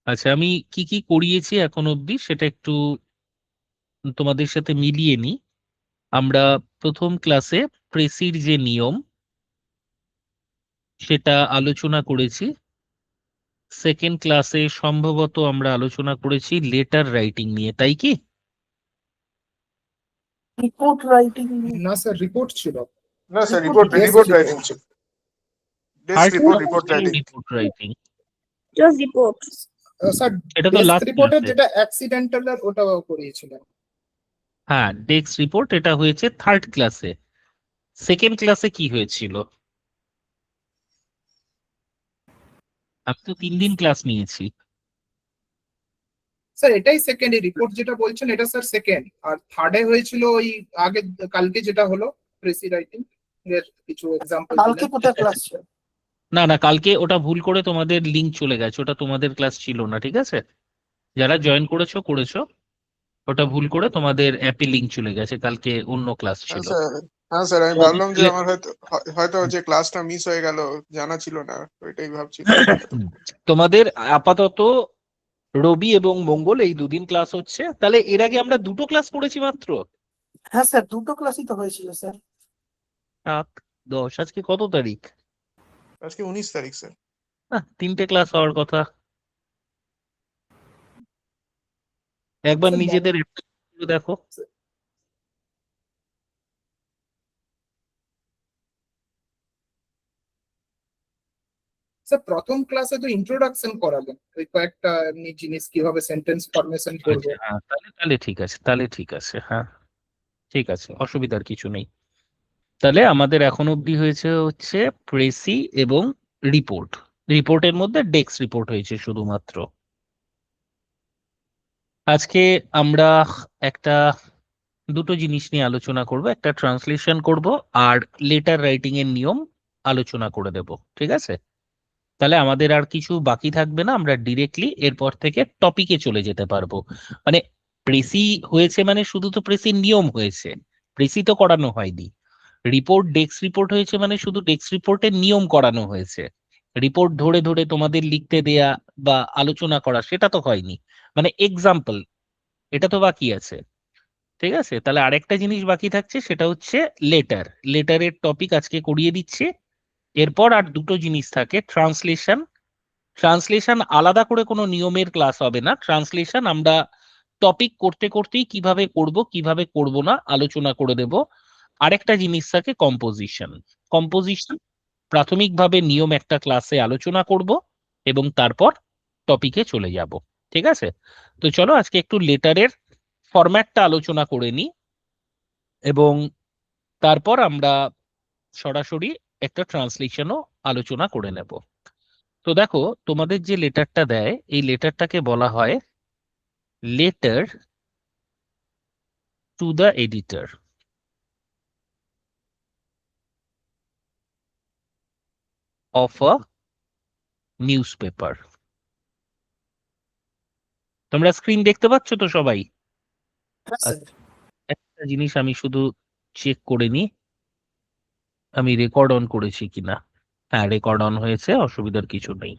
আচ্ছা, আমি কি কি করিয়েছি এখন অবধি সেটা একটু তোমাদের সাথে মিলিয়ে নিই। আমরা প্রথম ক্লাসে প্রেসির যে নিয়ম সেটা আলোচনা করেছি। সেকেন্ড ক্লাসে সম্ভবত আমরা আলোচনা করেছি লেটার রাইটিং নিয়ে, তাই কি? Report writing. না স্যার, রিপোর্ট ছিল। না স্যার, Report রিপোর্ট রাইটিং ছিল। Desk report writing. Report writing just report. Sir, এটা তো ডেস্ক লাস্ট রিপোর্টের ক্লাসে। যেটা অ্যাক্সিডেন্টাল ওটাও করিয়েছিলেন। হ্যাঁ, ডেস্ক রিপোর্ট এটা হয়েছে থার্ড ক্লাসে। সেকেন্ড ক্লাসে কি হয়েছিল? আমি তো 3 দিন ক্লাস নিয়েছি। স্যার এটাই সেকেন্ড, রিপোর্ট যেটা বলছেন এটা স্যার সেকেন্ড, আর থার্ডে হয়েছিল ওই আগে কালকে যেটা হলো প্রেসি রাইটিং এর কিছু এক্সাম্পল। কালকে কোথায় ক্লাস ছিল? না না, কালকে ওটা ভুল করে তোমাদের লিংক চলে গেছে, ওটা তোমাদের ক্লাস ছিল না, ঠিক আছে? যারা জয়েন করেছো করেছো, ওটা ভুল করে তোমাদের অ্যাপে লিংক চলে গেছে, কালকে অন্য ক্লাস ছিল। হ্যাঁ স্যার, আমি তো ভাবলাম যে তাহলে- আমার হয়তো যে ক্লাসটা মিস হয়ে গেল, জানা ছিল না, ওইটাই ভাবছি। তোমাদের আপাতত রবি এবং মঙ্গল এই 2 দিন ক্লাস হচ্ছে। তাহলে এর আগে আমরা 2টো ক্লাস করেছি মাত্র। হ্যাঁ স্যার, দুটো ক্লাসই তো হয়েছিল স্যার। 7, 10, আজকে কত তারিখ? আজকে 19 তারিখ স্যার। 3টে ক্লাস হওয়ার কথা। একবার স্যার, নিজেদের দেখো। স্যার প্রথম ক্লাসে তো ইন্ট্রোডাকশন করালেন, ওই কয়েকটা এমনি জিনিস কিভাবে সেন্টেন্স ফরমেশন করবে। আচ্ছা, হ্যাঁ, তাহলে তাহলে ঠিক আছে, তাহলে ঠিক আছে, হ্যাঁ ঠিক আছে, অসুবিধার কিছু নেই। তাহলে আমাদের এখন অবধি হয়েছে হচ্ছে প্রেসি এবং রিপোর্ট। রিপোর্টের মধ্যে ডেস্ক রিপোর্ট হয়েছে শুধুমাত্র। আজকে আমরা একটা দুটো জিনিস নিয়ে আলোচনা করব, একটা ট্রান্সলেশন করব আর লেটার রাইটিং এর নিয়ম আলোচনা করে দেব, ঠিক আছে? তাহলে আমাদের আর কিছু বাকি থাকবে না, আমরা ডিরেক্টলি এরপর থেকে টপিকে চলে যেতে পারবো। মানে প্রেসি হয়েছে মানে শুধু তো প্রেসির নিয়ম হয়েছে, প্রেসি তো করানো হয়নি। রিপোর্ট ডেস্ক রিপোর্ট হয়েছে মানে শুধু ডেস্ক রিপোর্টের নিয়ম করানো হয়েছে। রিপোর্ট ধরে ধরে তোমাদের লিখতে দেয়া বা আলোচনা করা সেটা তো হয়নি। মানে এক্সাম্পল, এটা তো বাকি আছে, ঠিক আছে? তাহলে আরেকটা জিনিস বাকি থাকছে, সেটা হচ্ছে লেটার। লেটারের টপিক আজকে করিয়ে দিচ্ছে। এরপর আর দুটো জিনিস থাকে, ট্রান্সলেশন। ট্রান্সলেশন আলাদা করে কোনো নিয়মের ক্লাস হবে না, ট্রান্সলেশন আমরা টপিক করতে করতেই কিভাবে করব কিভাবে করব না আলোচনা করে দেব। আরেকটা জিনিস থাকে কম্পোজিশন। কম্পোজিশন প্রাথমিকভাবে নিয়ম একটা ক্লাসে আলোচনা করব এবং তারপর টপিকে চলে যাব, ঠিক আছে? তো চলো আজকে একটু লেটারের ফরম্যাটটা আলোচনা করে নিই এবং তারপর আমরা সরাসরি একটা ট্রান্সলেশনও আলোচনা করে নেব। তো দেখো, তোমাদের যে লেটারটা দেয় এই লেটারটাকে বলা হয় letter to the editor of a news paper. তোমরা স্ক্রিন দেখতে পাচ্ছ তো সবাই? হ্যাঁ স্যার। একটা জিনিস আমি শুধু চেক করে নিই, আমি রেকর্ড অন করেছি কিনা। হ্যাঁ, রেকর্ড অন হয়েছে, অসুবিধার কিছু নেই।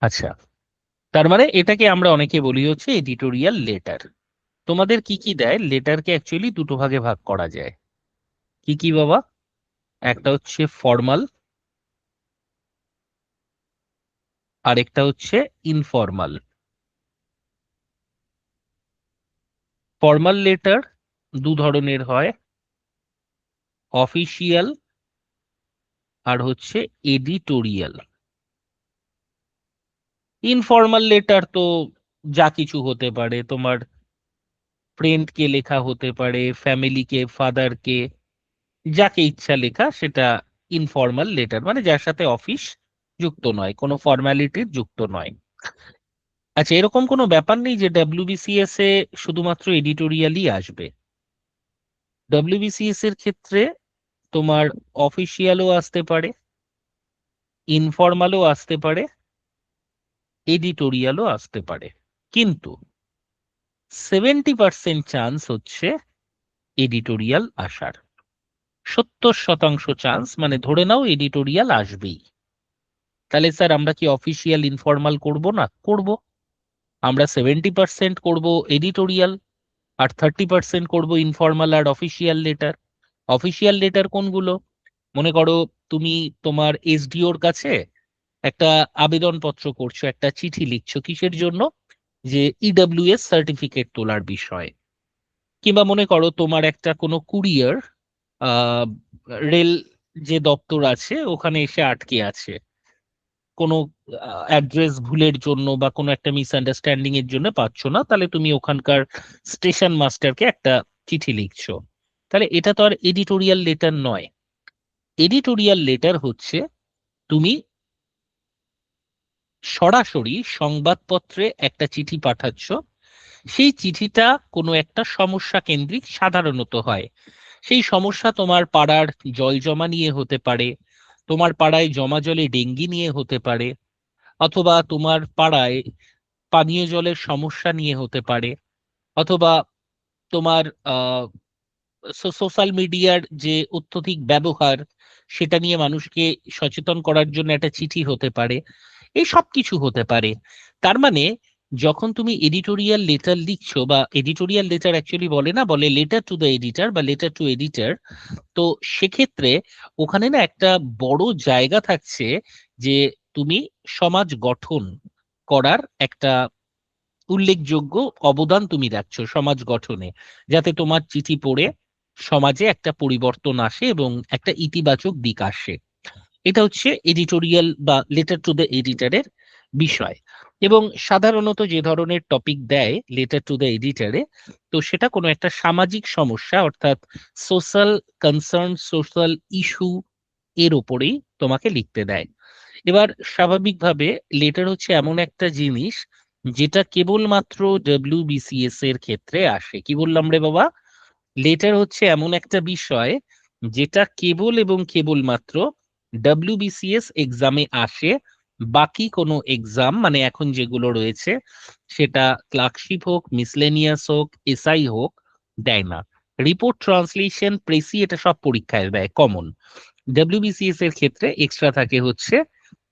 আচ্ছা, তার মানে এটাকে আমরা অনেকে বলি হচ্ছে এডিটোরিয়াল লেটার। তোমাদের কি কি দেয়? লেটারকে অ্যাকচুয়ালি দুটো ভাগে ভাগ করা যায়। কি কি বাবা? একটা হচ্ছে ফর্মাল, আর একটা হচ্ছে ইনফর্মাল। ফর্মাল লেটার দু ধরনের হয়, অফিসিয়াল আর হচ্ছে এডিটোরিয়াল। ইনফর্মাল লেটার তো যা কিছু হতে পারে, তোমার ফ্রেন্ডকে লেখা হতে পারে, ফ্যামিলিকে, ফাদারকে, যাকে ইচ্ছা লেখা, সেটা ইনফর্মাল লেটার, মানে যার সাথে অফিস যুক্ত নয়, কোনো ফর্মালিটির যুক্ত নয়। আচ্ছা, এরকম কোনো ব্যাপার নেই যে ডাব্লিউবিসিএস এ শুধুমাত্র এডিটোরিয়ালই আসবে। ডাব্লিউবিসিএস এর ক্ষেত্রে তোমার অফিসিয়ালও আসতে পারে, ইনফর্মালও আসতে পারে, এডিটোরিয়ালও আসতে পারে, কিন্তু 70% চান্স হচ্ছে এডিটোরিয়াল আসার। 70% চান্স, মানে ধরে নাও এডিটোরিয়াল আসবেই। তাহলে স্যার আমরা কি অফিসিয়াল ইনফর্মাল করব না? করব। আমরা 70% করব এডিটোরিয়াল, আর 30% করব ইনফর্মাল আর অফিসিয়াল লেটার। অফিসিয়াল লেটার কোনগুলো? মনে করো তুমি তোমার এসডিওর কাছে একটা আবেদনপত্র করছো, একটা চিঠি লিখছো, কিসের জন্য? যে ইডব্লিউএস সার্টিফিকেট তোলার বিষয়ে। কিংবা মনে করো তোমার একটা কোনো কুরিয়ার রেল যে দপ্তর আছে ওখানে এসে আটকে আছে কোনো অ্যাড্রেস ভুলের জন্য বা কোনো একটা মিসআন্ডারস্ট্যান্ডিং এর জন্য পাচ্ছ না, তাহলে তুমি ওখানকার স্টেশন মাস্টারকে একটা চিঠি লিখছো। তাহলে এটা তো আর এডিটোরিয়াল লেটার নয়। এডিটোরিয়াল লেটার হচ্ছে তুমি সরাসরি সংবাদপত্রে একটা চিঠি পাঠাচ্ছ, সেই চিঠিটা কোনো একটা সমস্যা কেন্দ্রিক সাধারণত হয়। সেই সমস্যা তোমার পাড়ার জল জমা নিয়ে হতে পারে, তোমার পাড়ায় জমা জলে ডেঙ্গি নিয়ে হতে পারে, অথবা তোমার পাড়ায় পানীয় জলের সমস্যা নিয়ে হতে পারে, অথবা তোমার সোশ্যাল মিডিয়ার যে অত্যধিক ব্যবহার সেটা নিয়ে মানুষকে সচেতন করার জন্য একটা চিঠি হতে পারে। এই সব কিছু হতে পারে। তার মানে যখন তুমি এডিটোরিয়াল লেটার লিখছো, বা এডিটোরিয়াল লেটার অ্যাকচুয়ালি বলে না, বলে লেটার টু দ্য এডিটর বা লেটার টু এডিটর। তো সেক্ষেত্রে ওখানে না একটা বড় জায়গা থাকছে যে তুমি সমাজ গঠন করার একটা উল্লেখযোগ্য অবদান তুমি রাখছো সমাজ গঠনে, যাতে তোমার চিঠি পড়ে সমাজে একটা পরিবর্তন আসে এবং একটা ইতিবাচক দিক আসে। এটা হচ্ছে এডিটোরিয়াল বা লেটার টু দ্য এডিটরের বিষয়। এবং সাধারণত যে ধরনের টপিক দেয় লেটার টু দ্য এডিটরে, তো সেটা কোনো একটা সামাজিক সমস্যা, অর্থাৎ সোশ্যাল কনসার্ন, সোশ্যাল ইস্যু এর ওপরেই তোমাকে লিখতে দেয়। এবার স্বাভাবিকভাবে লেটার হচ্ছে এমন একটা জিনিস যেটা কেবলমাত্র ডব্লিউবিসিএস এর ক্ষেত্রে আসে। কি বললাম রে বাবা? লেটার হচ্ছে এমন একটা বিষয় যেটা কেবল এবং কেবলমাত্র ডব্লিউবিসিএস এক্সামে আসে। বাকি কোনো এক্সাম, মানে এখন যেগুলো রয়েছে সেটা ক্লার্কশিপ হোক, মিসলেনিয়াস হোক, এসআই হোক, দেয় না। রিপোর্ট, ট্রান্সলেশন, প্রেসি এটা সব পরীক্ষায় দেয় কমন। ডব্লিউবিসিএস এর ক্ষেত্রে এক্সট্রা থাকে হচ্ছে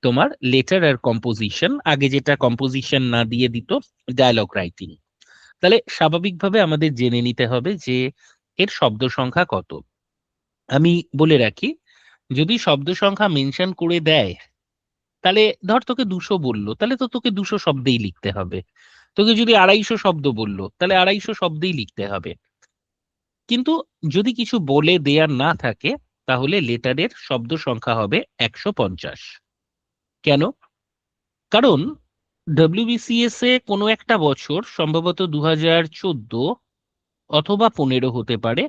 তোমার লেটার আর কম্পোজিশন। আগে যেটা কম্পোজিশন না দিয়ে দিত ডায়ালগ রাইটিং। তাহলে স্বাভাবিকভাবে আমাদের জেনে নিতে হবে যে এর শব্দ সংখ্যা কত। আমি বলে রাখি, যদি শব্দ সংখ্যা মেনশন করে দেয়, তাহলে ধর তোকে 200 বললো, তাহলে তো তোকে 200 শব্দেই লিখতে হবে। তোকে যদি 250 শব্দ বললো, তাহলে 250 শব্দেই লিখতে হবে। কিন্তু যদি কিছু বলে দেয়া না থাকে, তাহলে লেটারের শব্দ সংখ্যা হবে 150। কেন? কারণ ডব্লিউবিসিএস এ কোনো একটা বছর, সম্ভবত 2014 অথবা 15 হতে পারে,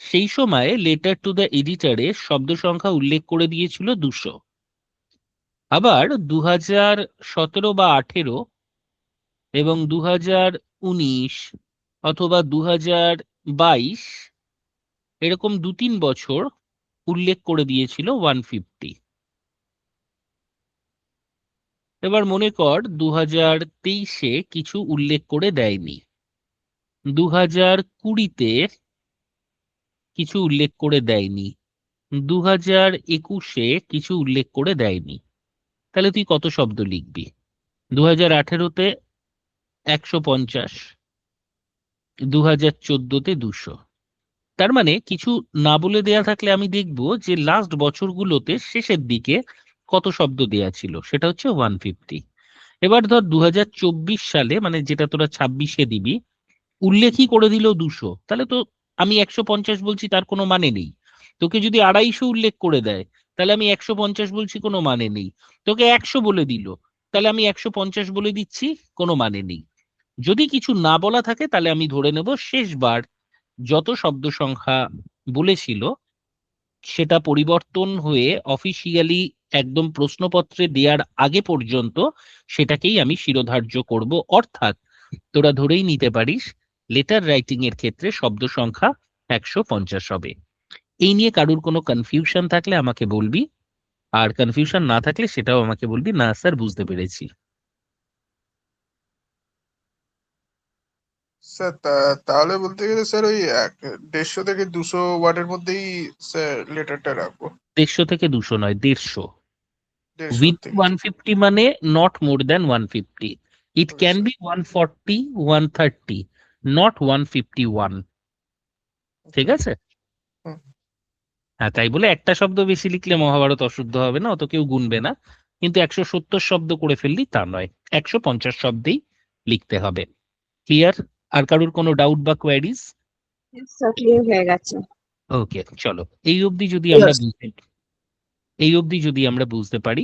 সেই সময়ে লেটার টু দ্য এডিটরে শব্দ সংখ্যা উল্লেখ করে দিয়েছিল 200। আবার 2017 বা 18 এবং 2019 অথবা 2022 এরকম 2-3 বছর উল্লেখ করে দিয়েছিল 150। এবার মনে কর 2023-এ কিছু উল্লেখ করে দেয়নি, 2020-তে কিছু উল্লেখ করে দেয়নি, 2021-এ কিছু উল্লেখ করে দেয়নি। তাহলে তুই কত শব্দ লিখবি? 2018-তে 150, 2014-তে 200। তার মানে কিছু না বলে দেয়া থাকলে আমি দেখব যে লাস্ট বছরগুলোতে শেষের দিকে কত শব্দ দেয়া ছিল, সেটা হচ্ছে 150। এবার ধর 2024 সালে, মানে যেটা তোরা 26-এ দিবি, উল্লেখই করে দিল 200, তাহলে তো আমি 150 বলছি, তার কোনো মানে নেই। তোকে যদি 250 উল্লেখ করে দেয়, তাহলে আমি 150 বলছি, কোনো মানে নেই। তোকে 100 বলে দিল, তাহলে আমি 150 বলে দিচ্ছি, কোনো মানে নেই। যদি কিছু না বলা থাকে, তাহলে আমি ধরে নেব শেষবার যত শব্দ সংখ্যা বলেছিল সেটা পরিবর্তন হয়ে অফিসিয়ালি একদম প্রশ্নপত্রে দেওয়ার আগে পর্যন্ত সেটাকেই আমি শিরোধার্য করব। অর্থাৎ তোরা ধরেই নিতে পারিস লেটার রাইটিং এর ক্ষেত্রে শব্দ সংখ্যা 150 হবে। এই নিয়ে কারুর কোনো কনফিউশন থাকলে আমাকে বলবি, আর কনফিউশন না থাকলে সেটাও আমাকে বলবি, না স্যার বুঝতে পেরেছি। স্যার তাহলে বলতে গেলে স্যার ওই 150 থেকে 200 ওয়ার্ডের মধ্যেই স্যার লেটারটা রাখবো। 150 থেকে 200 নয়, 150। 150 With থেকে 150 মানে not more than 150. It okay can sir. be 140, 130, not 151. ঠিক ওকে। আছে? হুম। হ্যাঁ, তাই বলে একটা শব্দ বেশি লিখলে মহাভারত অশুদ্ধ হবে না, অত কেউ গুনবে না। কিন্তু 170 শব্দ করে ফেললি তা নয়, 150 শব্দেই লিখতে হবে। ক্লিয়ার? আর কারুর কোনো ডাউট বা কোয়ারিজ? ক্লিয়ার হয়ে গেছে। ওকে, চলো এই অবধি যদি আমরা Yes. বুঝতে পারি,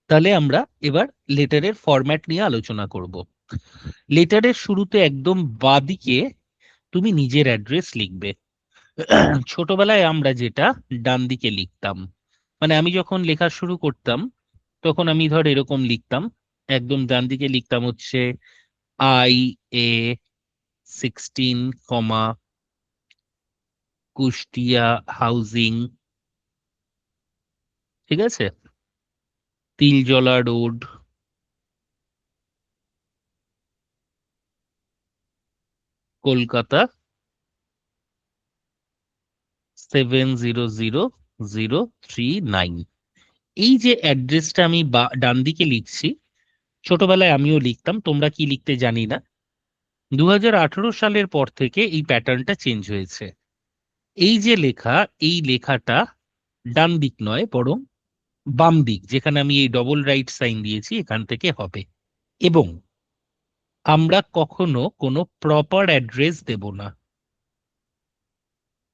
তাহলে আমরা এবার লেটারের ফরম্যাট নিয়ে আলোচনা করব। লেটারের শুরুতে একদম বাদিকে তুমি নিজের অ্যাড্রেস লিখবে। ছোটবেলায় আমরা যেটা ডান দিকে লিখতাম, মানে আমি যখন লেখা শুরু করতাম তখন আমি ধর এরকম লিখতাম, একদম ডান দিকে লিখতাম হচ্ছে IA 16, কুষ্টিয়া হাউজিং, ঠিক আছে, তিলজলা রোড, কলকাতা 700039। এই যে অ্যাড্রেসটা আমি ডান দিকে লিখছি, ছোটবেলায় আমিও লিখতাম, তোমরা কি লিখতে জানি না। 2018 সালের পর থেকে এই প্যাটার্নটা চেঞ্জ হয়েছে। এই যে লেখা, এই লেখাটা ডান দিক নয় বরং বাম দিক, যেখানে আমি এই ডবল রাইট সাইন দিয়েছি এখান থেকে হবে। এবং আমরা কখনো কোনো প্রপার অ্যাড্রেস দেব না।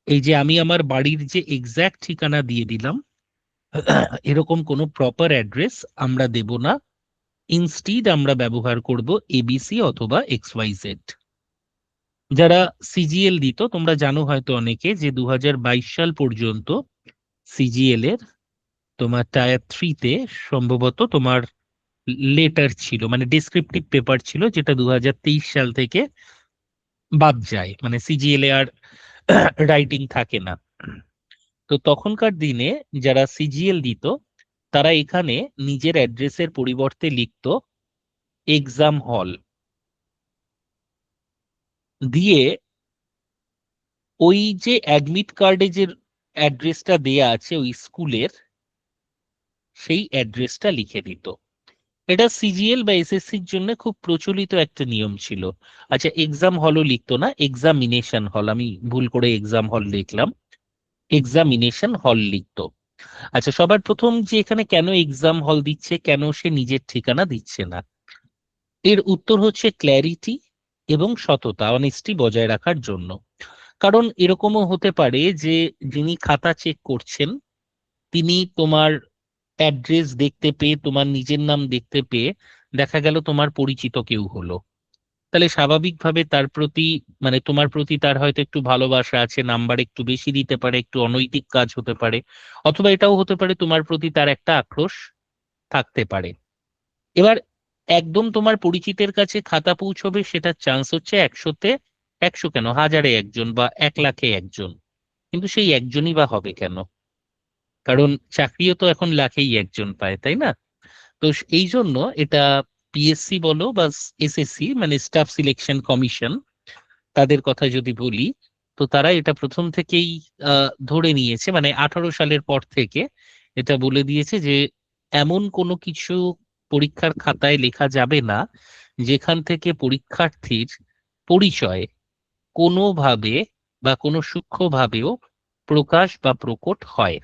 এই যে আমি আমার বাড়ির যে এক্স্যাক্ট ঠিকানা দিয়ে দিলাম, এরকম কোনো প্রপার অ্যাড্রেস আমরা দেব না। ইনস্টিড আমরা ব্যবহার করব ABC অথবা XYZ। যারা সিজিএল দিত তোমরা জানো হয়তো অনেকে যে 2022 সাল পর্যন্ত সিজিএল এর তোমার টায়ার 3-তে সম্ভবত তোমার লেটার ছিল, মানে ডেসক্রিপটিভ পেপার ছিল, যেটা 2023 সাল থেকে বাদ যায়, মানে সিজিএল এ আর রাইটিং থাকে না। তো তখনকার দিনে যারা সিজিএল দিত তারা এখানে নিজের অ্যাড্রেসের পরিবর্তে লিখতো এক্সাম হল দিয়ে, ওই যে অ্যাডমিট কার্ডে যে অ্যাড্রেসটা দেয়া আছে ওই স্কুলের, সেই অ্যাড্রেসটা লিখে দিত। এটা সিজিএল বা এসএসসির জন্য খুব প্রচলিত একটা নিয়ম ছিল। আচ্ছা, এক্সাম হলও লিখতো না, এক্সামিনেশন হল, আমি ভুল করে এক্সাম হল লিখলাম, এক্সামিনেশন হল লিখতো। আচ্ছা, সবার প্রথম যে এখানে কেন এক্সাম হল দিচ্ছে, কেন সে নিজের ঠিকানা দিচ্ছে না, এর উত্তর হচ্ছে ক্ল্যারিটি এবং সততা, অনেস্টি বজায় রাখার জন্য। কারণ এরকমও হতে পারে যে যিনি খাতা চেক করছেন তিনি তোমার অ্যাড্রেস দেখতে পেয়ে, তোমার নিজের নাম দেখতে পেয়ে দেখা গেল তোমার পরিচিত কেউ হলো, তাহলে স্বাভাবিকভাবে তার প্রতি, মানে তোমার প্রতি তার হয়তো একটু ভালোবাসা আছে, নাম্বার একটু বেশি দিতে পারে, একটু অনৈতিক কাজ হতে পারে, অথবা এটাও হতে পারে তোমার প্রতি তার একটা আক্রোশ থাকতে পারে। এবার একদম তোমার পরিচিতের কাছে খাতা পৌঁছবে সেটার চান্স হচ্ছে 100-তে 100 কেন, 1000-এ একজন বা 1,00,000-এ একজন। কিন্তু সেই একজনই বা হবে কেন? কারণ চাকরিও তো এখন লাখেই একজন পায়, তাই না? তো এই জন্য এটা পিএসসি বলো বা এসএসসি, মানে স্টাফ সিলেকশন কমিশন, তাদের কথা যদি বলি, তো তারা এটা প্রথম থেকেই ধরে নিয়েছে, মানে 18 সালের পর থেকে এটা বলে দিয়েছে যে এমন কোনো কিছু পরীক্ষার খাতায় লেখা যাবে না যেখান থেকে পরীক্ষার্থীর পরিচয় কোনোভাবে বা কোনো সূক্ষ্মভাবেও প্রকাশ বা প্রকট হয়।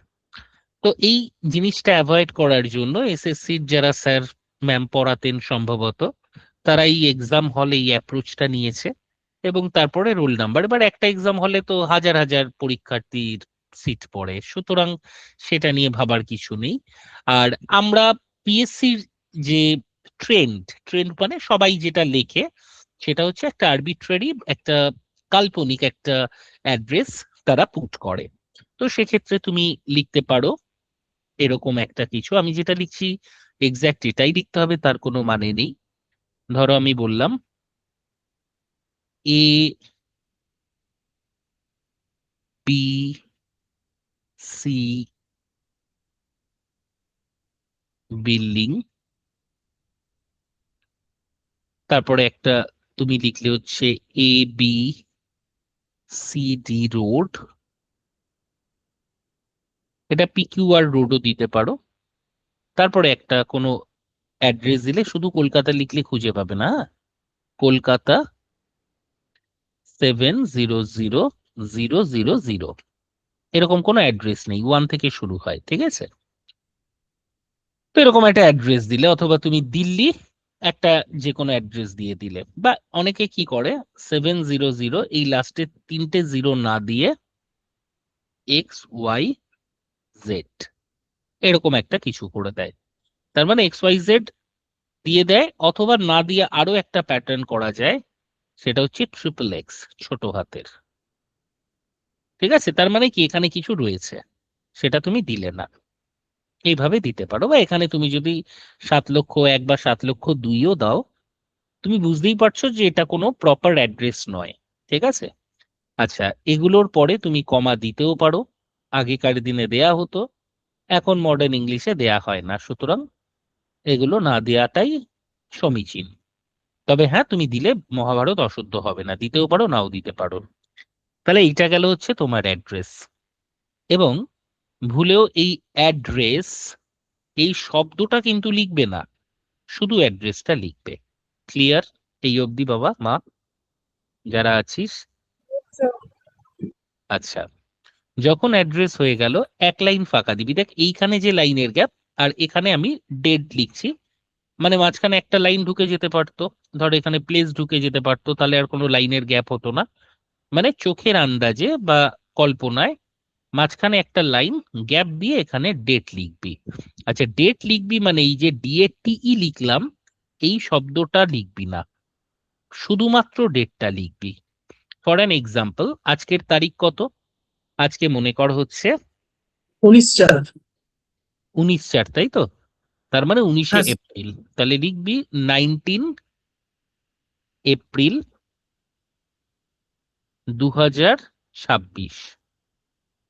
তো এই জিনিসটা অ্যাভয়েড করার জন্য এসএসসির যারা স্যার ম্যাম পড়াতেন সম্ভবত, তারা এই এক্সাম হলে এই অ্যাপ্রোচটা নিয়েছে। এবং তারপরে রোল নাম্বার, এবার একটা এক্সাম হলে তো হাজার হাজার পরীক্ষার্থীর সিট পড়ে, সুতরাং সেটা নিয়ে ভাবার কিছু নেই। আর আমরা পিএসসির যে ট্রেন্ড ট্রেন্ড মানে সবাই যেটা লেখে সেটা হচ্ছে একটা আরবিট্রারি, একটা কাল্পনিক একটা অ্যাড্রেস তারা পুট করে। তো সেক্ষেত্রে তুমি লিখতে পারো এরকম একটা কিছু, আমি যেটা লিখছি এক্স্যাক্ট এটাই লিখতে হবে তার কোনো মানে নেই। ধরো আমি বললাম ABC বিল্ডিং, তারপরে একটা তুমি লিখলে হচ্ছে ABCD রোড, এটা PQR রোডও দিতে পারো। তারপরে একটা কোনো অ্যাড্রেস দিলে, শুধু কলকাতা লিখলে খুঁজে পাবে না, কলকাতা 700000, এরকম কোনো অ্যাড্রেস নেই, 1 থেকে শুরু হয়, ঠিক আছে? তো এরকম একটা অ্যাড্রেস দিলে, অথবা তুমি দিল্লি একটা যে কোনো অ্যাড্রেস দিয়ে দিলে, বা অনেকে কি করে 700 এই লাস্টে 3টে জিরো না দিয়ে XYZ এরকম একটা কিছু করে দেয়। তার মানে XYZ দিয়ে দেয়, অথবা না দিয়ে আরো একটা প্যাটার্ন করা যায়, সেটা হচ্ছে XXX ছোট হাতের। ঠিক আছে, তার মানে কি এখানে কিছু রয়েছে, সেটা তুমি দিলে না, এইভাবে দিতে পারো। বা এখানে তুমি যদি 7,01,000 বা 7,02,000 দাও, তুমি বুঝতেই পারছো যে এটা কোনো প্রপার অ্যাড্রেস নয়। ঠিক আছে, আচ্ছা, এগুলোর পরে তুমি কমা দিতেও পারো, আগেকার দিনে দেয়া হতো, এখন মডার্ন ইংলিশে দেয়া হয় না, সুতরাং এগুলো না দেয়াটাই সমীচীন। তবে হ্যাঁ, তুমি দিলে মহাভারত অশুদ্ধ হবে না, দিতেও পারো নাও দিতে পারো। তাহলে এইটা গেল হচ্ছে তোমার অ্যাড্রেস। এবং ভুলেও এই অ্যাড্রেস এই শব্দটা কিন্তু লিখবে না, শুধু অ্যাড্রেসটা লিখবে। ক্লিয়ার এই অবধি বাবা মা যারা আছিস? আচ্ছা, যখন অ্যাড্রেস হয়ে গেল, এক লাইন ফাঁকা দিবি। দেখ এইখানে যে লাইনের গ্যাপ, আর এখানে আমি ডেট লিখছি, মানে মাঝখানে একটা লাইন ঢুকে যেতে পারতো, ধর এখানে প্লেস ঢুকে যেতে পারতো, তাহলে আর কোনো লাইনের গ্যাপ হতো না। মানে চোখের আন্দাজে বা কল্পনায় মাঝখানে একটা লাইন গ্যাপ দিয়ে এখানে ডেট লিখবি। আচ্ছা, ডেট লিখবি মানে এই যে DATE লিখলাম, এই শব্দটা লিখবি না, শুধুমাত্র ডেটটা লিখবি। ফর অ্যান এক্সাম্পল, আজকের তারিখ কত? আজকে মনে কর হচ্ছে 19/4। 19/4, তাই তো? তার মানে 19শে হ্যাঁ, স্যার। এপ্রিল। তাহলে লিখবি 19 এপ্রিল 2026।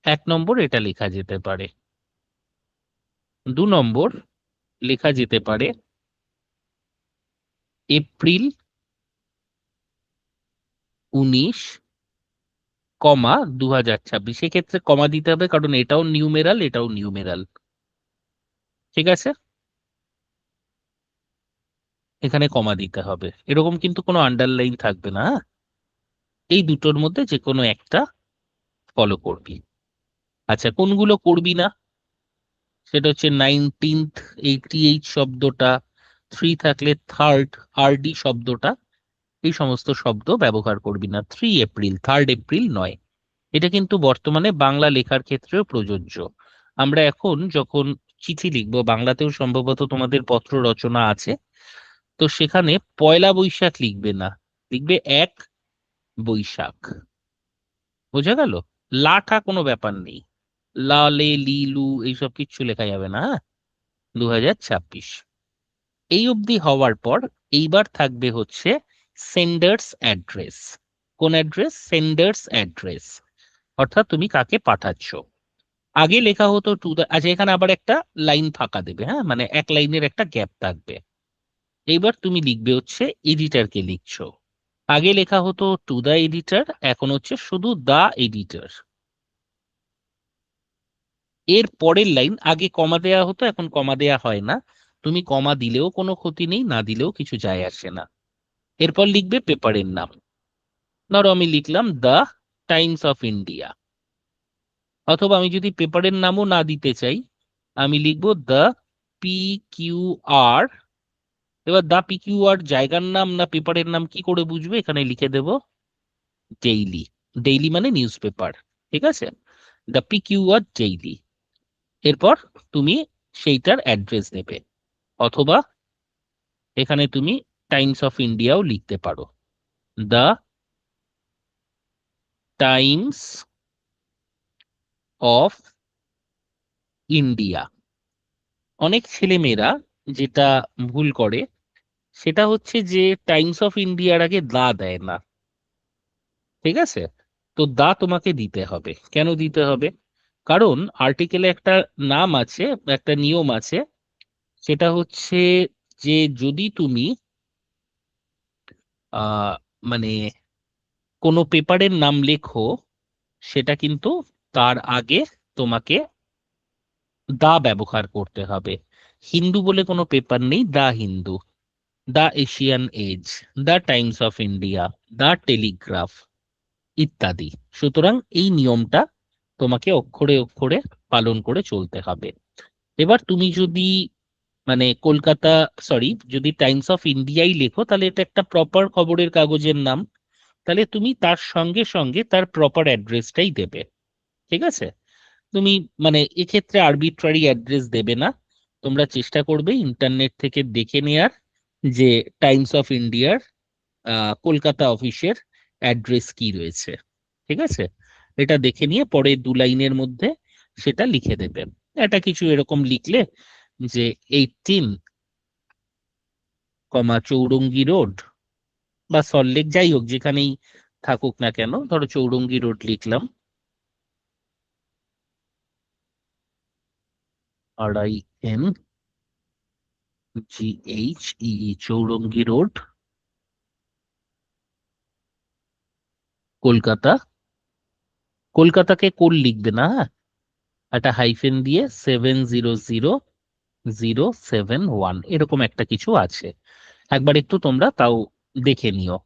1 নম্বর এটা লেখা যেতে পারে। 2 নম্বর লেখা যেতে পারে এপ্রিল 19, 2026। সেক্ষেত্রে কমা দিতে হবে, কারণ এটাও নিউমেরাল, এটাও নিউমেরাল। ঠিক আছে, এখানে কমা দিতে হবে, এরকম কিন্তু কোনো আন্ডারলাইন থাকবে না, হ্যাঁ? এই দুটোর মধ্যে যে কোনো একটা ফলো করবি। আচ্ছা, কোনগুলো করবি না সেটা হচ্ছে 19th, 88 শব্দটা, 3 থাকলে থার্ড, RD শব্দটা, এই সমস্ত শব্দ ব্যবহার করবি না। 3 এপ্রিল, 3rd এপ্রিল নয়। এটা কিন্তু বর্তমানে বাংলা লেখার ক্ষেত্রেও প্রযোজ্য। আমরা এখন যখন চিঠি লিখবো, বাংলাতেও সম্ভবত তোমাদের পত্র রচনা আছে, তো সেখানে পয়লা বৈশাখ লিখবে না, লিখবে 1 বৈশাখ। বোঝা গেল? লাঠা কোনো ব্যাপার নেই, লালে লিলু এইসব কিচ্ছু লেখা যাবে না, হ্যাঁ? 2026। এই অবধি হওয়ার পর এইবার থাকবে হচ্ছে সেন্ডার্স অ্যাড্রেস। কোন অ্যাড্রেস? সেন্ডার্স অ্যাড্রেস, অর্থাৎ তুমি কাকে পাঠাচ্ছ। আগে লেখা হতো টু দা, আচ্ছা এখানে আবার একটা লাইন ফাঁকা দেবে, হ্যাঁ, মানে এক লাইনের একটা গ্যাপ থাকবে। এইবার তুমি লিখবে হচ্ছে এডিটরকে লিখছো। আগে লেখা হতো টু দা এডিটর, এখন হচ্ছে শুধু দা এডিটর। এর পরের লাইন, আগে কমা দেয়া হতো, এখন কমা দেয়া হয় না। তুমি কমা দিলেও কোনো ক্ষতি নেই, না দিলেও কিছু যায় আসে না। এরপর লিখবে পেপারের নাম। ধরো আমি লিখলাম দ্য টাইমস অফ ইন্ডিয়া, অথবা আমি যদি পেপারের নামও না দিতে চাই, আমি লিখবো দ্য PQR। এবার দ্য PQR জায়গার নাম না পেপারের নাম কি করে বুঝবে? এখানে লিখে দেব ডেইলি। ডেইলি মানে নিউজ পেপার, ঠিক আছে? The PQR daily. এরপর তুমি সেইটার অ্যাড্রেস দেবে, অথবা এখানে তুমি টাইমস অফ ইন্ডিয়াও লিখতে পারো, দ্য টাইমস অফ ইন্ডিয়া। অনেক ছেলেমেয়েরা যেটা ভুল করে সেটা হচ্ছে যে টাইমস অফ ইন্ডিয়ার আগে দা দেয় না। ঠিক আছে, তো দা তোমাকে দিতে হবে। কেন দিতে হবে? কারণ আর্টিকেলে একটা নাম আছে, একটা নিয়ম আছে, সেটা হচ্ছে যে যদি তুমি আহ মানে কোনো পেপারের নাম লেখো, সেটা কিন্তু তার আগে তোমাকে দা ব্যবহার করতে হবে। হিন্দু বলে কোনো পেপার নেই, the Hindu, the Asian Age, the Times of India, the Telegraph ইত্যাদি। সুতরাং এই নিয়মটা তোমাকে অক্ষরে অক্ষরে পালন করে চলতে হবে। এবার তুমি যদি মানে কলকাতা, সরি, যদি টাইমস অফ ইন্ডিয়াই লেখো তাহলে এটা একটা প্রপার খবরের কাগজের নাম, তাহলে তুমি তার সঙ্গে সঙ্গে তার প্রপার অ্যাড্রেসটাই দেবে। ঠিক আছে? তুমি মানে এক্ষেত্রে আরবিট্রারি অ্যাড্রেস দেবে না, তোমরা চেষ্টা করবে ইন্টারনেট থেকে দেখে নেয়ার যে টাইমস অফ ইন্ডিয়ার কলকাতা অফিসের অ্যাড্রেস কি রয়েছে। ঠিক আছে? এটা দেখে নিয়ে পরে 2 লাইনের মধ্যে সেটা লিখে দেবে। এটা কিছু এরকম লিখলে যে 18, চৌরঙ্গি রোড বা সল্টলেক, যাই হোক যেখানেই থাকুক না কেন, ধরো চৌরঙ্গি রোড লিখলাম, RINGHEE, চৌরঙ্গি রোড, কলকাতা। কলকাতাকে কোল লিখবে না, হ্যাঁ, একটা হাইফেন দিয়ে 700071 এরকম একটা কিছু আছে। একবার একটু তোমরা তাও দেখে নিও,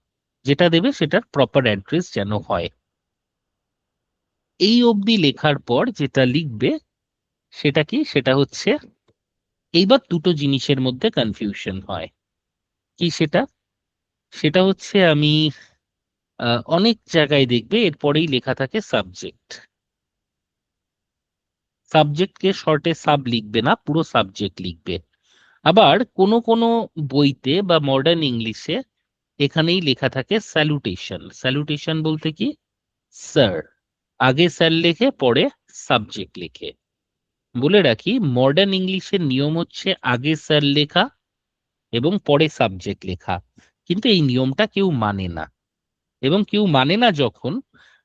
যেটা দেবে সেটার প্রপার অ্যাড্রেস যেন হয়। এই অবধি লেখার পর যেটা লিখবে সেটা কি, সেটা হচ্ছে এইবার দুটো জিনিসের মধ্যে কনফিউশন হয়। কি সেটা? সেটা হচ্ছে আমি অনেক জায়গায় দেখবে এরপরেই লেখা থাকে সাবজেক্ট। সাবজেক্টকে শর্টে সাব লিখবে না, পুরো সাবজেক্ট লিখবে। আবার কোনো কোনো বইতে বা মডার্ন ইংলিশে এখানেই লেখা থাকে স্যালুটেশন। স্যালুটেশন বলতে কি, স্যার, আগে স্যার লেখে পরে সাবজেক্ট লেখে। বলে রাখি, মডার্ন ইংলিশের নিয়ম হচ্ছে আগে স্যার লেখা এবং পরে সাবজেক্ট লেখা, কিন্তু এই নিয়মটা কেউ মানে না। এবং কেউ মানে না যখন,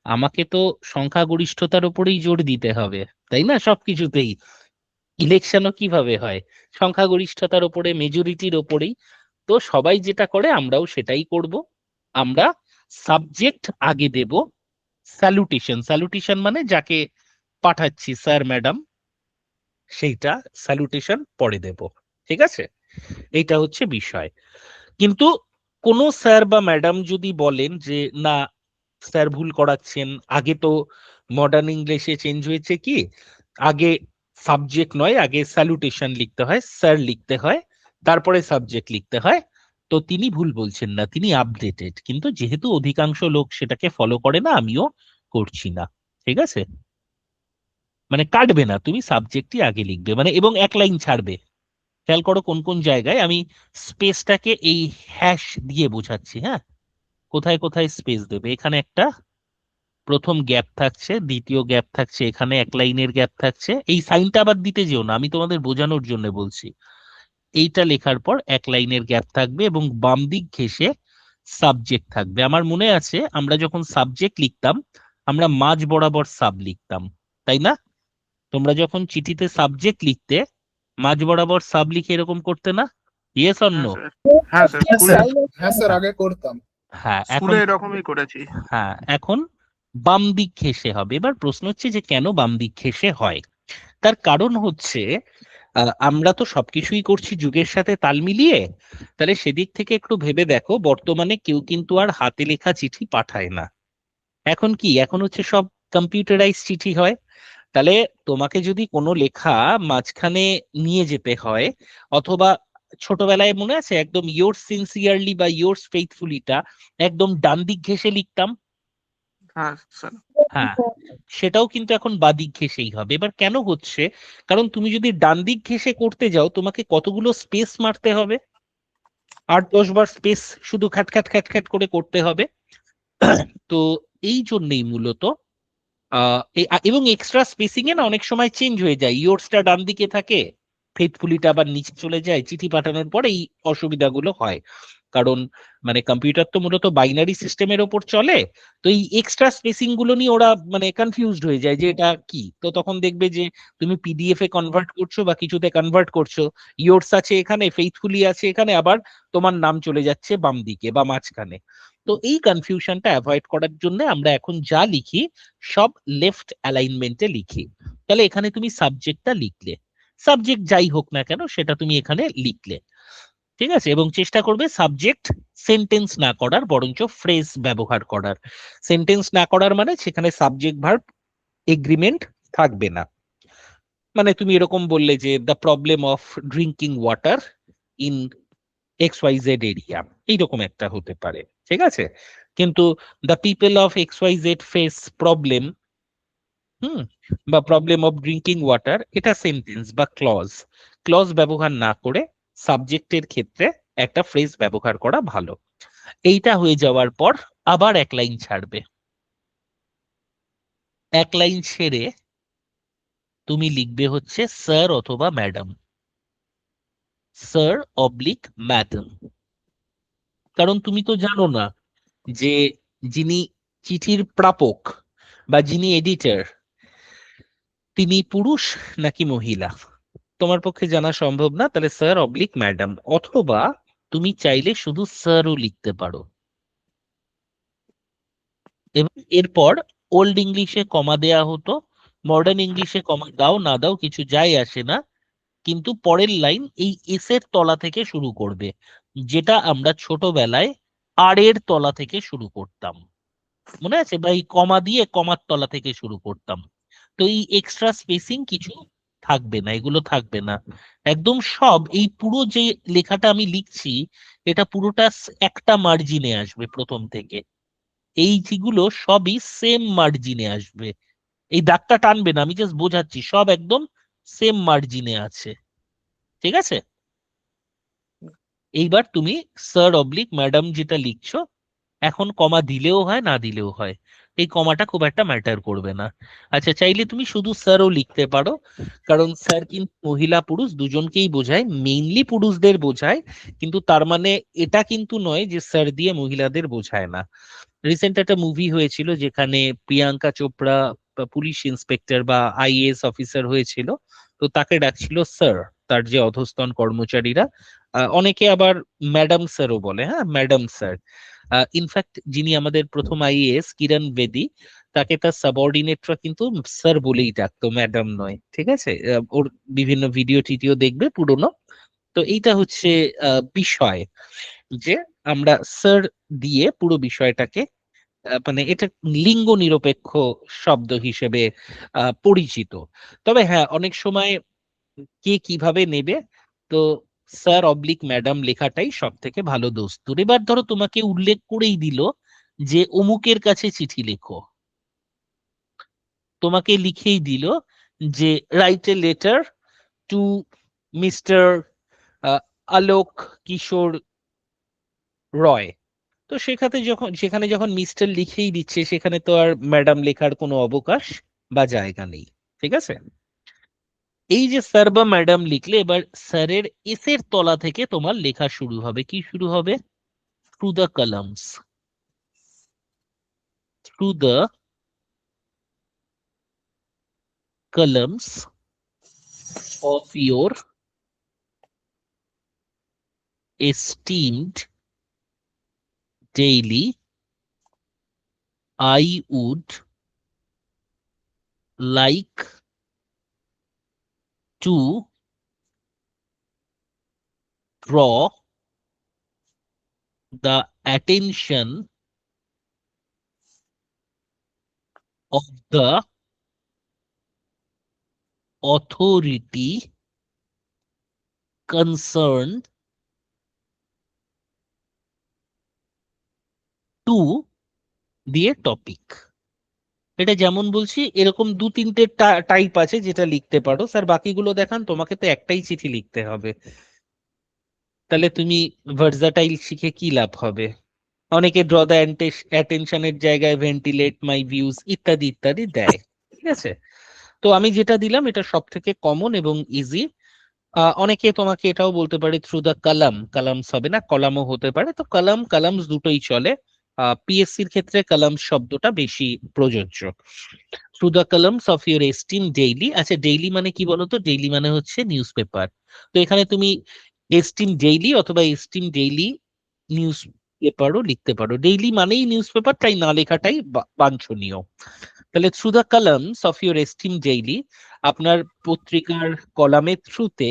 আমাকে তো সংখ্যাগরিষ্ঠতার উপরেই জোর দিতে হবে, তাই না? সবকিছুতেই ইলেকশনও কিভাবে হয়, সংখ্যাগরিষ্ঠতার উপরে, মেজরিটির ওপরেই। তো সবাই যেটা করে আমরাও সেটাই করব। আমরা সাবজেক্ট আগে দেব, স্যালুটেশন, স্যালুটেশন মানে যাকে পাঠাচ্ছি, স্যার ম্যাডাম, সেইটা স্যালুটেশন পরে দেব। ঠিক আছে? এইটা হচ্ছে বিষয়। কিন্তু কোন স্যার বা ম্যাডাম যদি বলেন যে না, স্যার ভুল করাচ্ছেন, আগে তো মডার্ন ইংলিশে চেঞ্জ হয়েছে, কি আগে সাবজেক্ট নয়, আগে স্যালুটেশন লিখতে হয়, স্যার লিখতে হয়, তারপরে সাবজেক্ট লিখতে হয়, তো তিনি ভুল বলছেন না, তিনি আপডেটেড। কিন্তু যেহেতু অধিকাংশ লোক সেটাকে ফলো করে না, আমিও করছি না। ঠিক আছে? মানে কাটবে না, তুমি সাবজেক্টই আগে লিখবে, মানে এবং 1 লাইন ছাড়বে। খেয়াল করো কোন কোন জায়গায় আমি স্পেসটাকে এই হ্যাশ দিয়ে বোঝাচ্ছি, হ্যাঁ, কোথায় কোথায় স্পেস দেবে। এখানে একটা প্রথম গ্যাপ থাকছে, দ্বিতীয় গ্যাপ থাকছে, এখানে 1 লাইনের গ্যাপ থাকছে। এই সাইনটা আবার দিতে যেও না, আমি তোমাদের বোঝানোর জন্য বলছি। এইটা লেখার পর 1 লাইনের গ্যাপ থাকবে এবং বাম দিক ঘেঁষে সাবজেক্ট থাকবে। আমার মনে আছে আমরা যখন সাবজেক্ট লিখতাম, আমরা মাঝ বরাবর সাব লিখতাম, তাই না? তোমরা যখন চিঠিতে সাবজেক্ট লিখতে, মাঝ বরাবর সাব লিখে এরকম করতে না? ইয়েস অর হ্যাঁ নো? স্যার, হ্যাঁ স্যার, Yes, স্কুলে sir. হ্যাঁ স্যার, আগে করতাম। হ্যাঁ, এখন স্কুলে এরকমই করেছি। হ্যাঁ, এখন বাম দিক ঘেঁষে হবে। এবার প্রশ্ন হচ্ছে যে কেন বাম দিক ঘেঁষে হয়? তার কারণ হচ্ছে আমরা তো সবকিছুই করছি যুগের সাথে তাল মিলিয়ে। তাহলে সেদিক থেকে একটু ভেবে দেখো, বর্তমানে কেউ কিন্তু আর হাতে লেখা চিঠি পাঠায় না। এখন কি, এখন হচ্ছে সব কম্পিউটারাইজ চিঠি হয়। তাহলে তোমাকে যদি কোনো লেখা মাঝখানে নিয়ে যেতে হয়, অথবা ছোটবেলায় মনে আছে একদম ইয়োর্স সিনসিয়ারলি বা ইয়োর্স ফেইথফুলিটা একদম ডান দিক ঘেঁষে লিখতাম, হ্যাঁ স্যার। হ্যাঁ, সেটাও কিন্তু এখন বাদিক ঘেঁষেই হবে। এবার কেন হচ্ছে? কারণ তুমি যদি ডান দিক ঘেঁষে করতে যাও, তোমাকে কতগুলো স্পেস মারতে হবে, 8-10 বার স্পেস শুধু খ্যাট খ্যাট খ্যাট খ্যাট করে করতে হবে। তো এই জন্যই মূলত এবং এক্সট্রা স্পেসিং এ না অনেক সময় চেঞ্জ হয়ে যায়, ইয়োর্সটা ডান দিকে থাকে, ফেথফুলিটা আবার নিচে চলে যায়, চিঠি পাঠানোর পরে এই অসুবিধাগুলো হয়। কারণ মানে কম্পিউটার তো মূলত বাইনারি সিস্টেমের ওপর চলে, তো এই এক্সট্রা স্পেসিং গুলো নিয়ে ওরা মানে কনফিউজড হয়ে যায় যে এটা কি। তো তখন দেখবে যে তুমি পিডিএফ এ কনভার্ট করছো বা কিছুতে কনভার্ট করছো, ইয়োরস আছে এখানে, ফেইথফুলি আছে এখানে, আবার তোমার নাম চলে যাচ্ছে বাম দিকে বা মাঝখানে। তো এই কনফিউশনটা অ্যাভয়েড করার জন্য আমরা এখন যা লিখি সব লেফট অ্যালাইনমেন্টে লিখি। তাহলে এখানে তুমি সাবজেক্টটা লিখলে, সাবজেক্ট যাই হোক না কেন সেটা তুমি এখানে লিখলে, ঠিক আছে? এবং চেষ্টা করবে সাবজেক্ট সেন্টেন্স না করার, বরঞ্চ ফ্রেজ ব্যবহার করার। সেন্টেন্স না করার মানে সেখানে সাবজেক্ট ভার্ব এগ্রিমেন্ট থাকবে না। মানে তুমি এরকম বললে যে the problem of drinking water in XYZ area, এইরকম একটা হতে পারে, ঠিক আছে? কিন্তু the people of XYZ face problem, বা প্রবলেম অফ ড্রিঙ্কিং ওয়াটার, এটা সেন্টেন্স বা ক্লজ। ক্লজ ব্যবহার না করে সাবজেক্টের ক্ষেত্রে একটা ফ্রেজ ব্যবহার করা ভালো। এইটা হয়ে যাওয়ার পর আবার এক লাইন ছাড়বে। এক লাইন ছেড়ে তুমি লিখবে হচ্ছে স্যার অথবা ম্যাডাম, স্যার অবলিক ম্যাডাম। কারণ তুমি তো জানো না যে যিনি চিঠির প্রাপক বা যিনি এডিটর তিনি পুরুষ নাকি মহিলা, তোমার পক্ষে জানা সম্ভব না। তাহলে স্যার অবলিক ম্যাডাম, অথবা তুমি চাইলে শুধু স্যারও লিখতে পারো। এবং এরপর ওল্ড ইংলিশে কমা দেয়া হতো, মডার্ন ইংলিশে কমা দাও না দাও কিছু যায় আসে না, কিন্তু পরের লাইন এই এস এর তলা থেকে শুরু করবে, যেটা আমরা ছোটবেলায় আর এর তলা থেকে শুরু করতাম, মনে আছে? বা এই কমা দিয়ে কমার তলা থেকে শুরু করতাম। তো এই এক্সট্রা স্পেসিং কিছু থাকবে না, এগুলো থাকবে না একদম। সব এই পুরো যে লেখাটা আমি লিখছি এটা পুরোটা একটা মার্জিনে আসবে প্রথম থেকে, এই যেগুলো সবই সেম মার্জিনে আসবে। এই দাগটা টানবে না, আমি জাস্ট বোঝাচ্ছি, সব একদম সেম মার্জিনে আছে, ঠিক আছে? এইবার তুমি স্যার অবলিক ম্যাডাম যেটা লিখছো, এখন কমা দিলেও হয় না দিলেও হয়, এই কমাটা খুব একটা ম্যাটার করবে না। আচ্ছা, চাইলে তুমি শুধু স্যারও লিখতে পারো, কারণ স্যার কিন্তু মহিলা পুরুষ দুজনকেই বোঝায়, মেইনলি পুরুষদের বোঝায়, কিন্তু তার মানে এটা কিন্তু নয় যে স্যার দিয়ে মহিলাদের বোঝায় না। রিসেন্ট একটা মুভি হয়েছিল যেখানে প্রিয়াঙ্কা চোপড়া পুলিশ ইন্সপেক্টর বা আইএএস অফিসার হয়েছিল, তো তাকে ডাকছিল স্যার, তার যে অধস্তন কর্মচারীরা, অনেকে আবার ম্যাডাম স্যারও বলে, হ্যাঁ ম্যাডাম স্যার। ইনফ্যাক্ট যিনি আমাদের প্রথম আইএএস কিরণ বেদি, তাকে তার সাবঅর্ডিনেটরা কিন্তু স্যার বলেই ডাকতো, ম্যাডাম নয়, ঠিক আছে? ওর বিভিন্ন ভিডিও টিডিও দেখবে পুরনো। তো এইটা হচ্ছে বিষয়, যে আমরা স্যার দিয়ে পুরো বিষয়টাকে মানে এটা লিঙ্গ নিরপেক্ষ শব্দ হিসেবে পরিচিত। তবে হ্যাঁ, অনেক সময় কে কিভাবে নেবে, তো স্যার অবলিক ম্যাডাম লেখাটাই সব থেকে ভালো দস্তুর। এবার ধরো তোমাকে উল্লেখ করেই দিল যে অমুকের কাছে চিঠি লেখো, তোমাকে লিখেই দিল যে write a letter to mister Alok Kishore Roy. তো সেখানে যখন মিস্টার লিখেই দিচ্ছে, সেখানে তো আর ম্যাডাম লেখার কোনো অবকাশ বা জায়গা নেই, ঠিক আছে? এই যে স্যার বা ম্যাডাম লিখলে, এবার স্যারের এসের তলা থেকে তোমার লেখা শুরু হবে। কি শুরু হবে? Through the columns, through the columns of your esteemed daily I would like to draw the attention of the authority concerned to দিয়ে টপিক। এটা যেমন বলছি এরকম দু তিনটে টাইপ আছে যেটা লিখতে পারো। স্যার বাকিগুলো দেখান, তোমাকে তো একটাই চিঠি লিখতে হবে, তাহলে তুমি ভার্সাটাইল শিখে কি লাভ হবে? অনেকে ড্র দ্য অ্যাটেনশনের জায়গায় ভেন্টিলেট মাই ভিউজ ইত্যাদি ইত্যাদি দেয়, ঠিক আছে? তো আমি যেটা দিলাম এটা সব থেকে কমন এবং ইজি। অনেকে তোমাকে এটাও বলতে পারে থ্রু দ্য কালাম, কালামস হবে না, কলামও হতে পারে, তো কালাম কালামস দুটোই চলে। পিএসসির ক্ষেত্রে কালাম শব্দটা বেশি প্রযোজ্য। Through the Kalam's of your esteemed daily. আচ্ছা, ডেইলি মানে কি বলতো? ডেইলি মানে হচ্ছে নিউজ পেপার। তো এখানে তুমি এস্টিম ডেইলি অথবা এস্টিম ডেইলি নিউজ পেপারও লিখতে পারো। ডেইলি মানেই নিউজ পেপার, তাই না লেখাটাই বাঞ্ছনীয়। তাহলে through the columns of your esteemed daily, আপনার পত্রিকার কলামের থ্রুতে,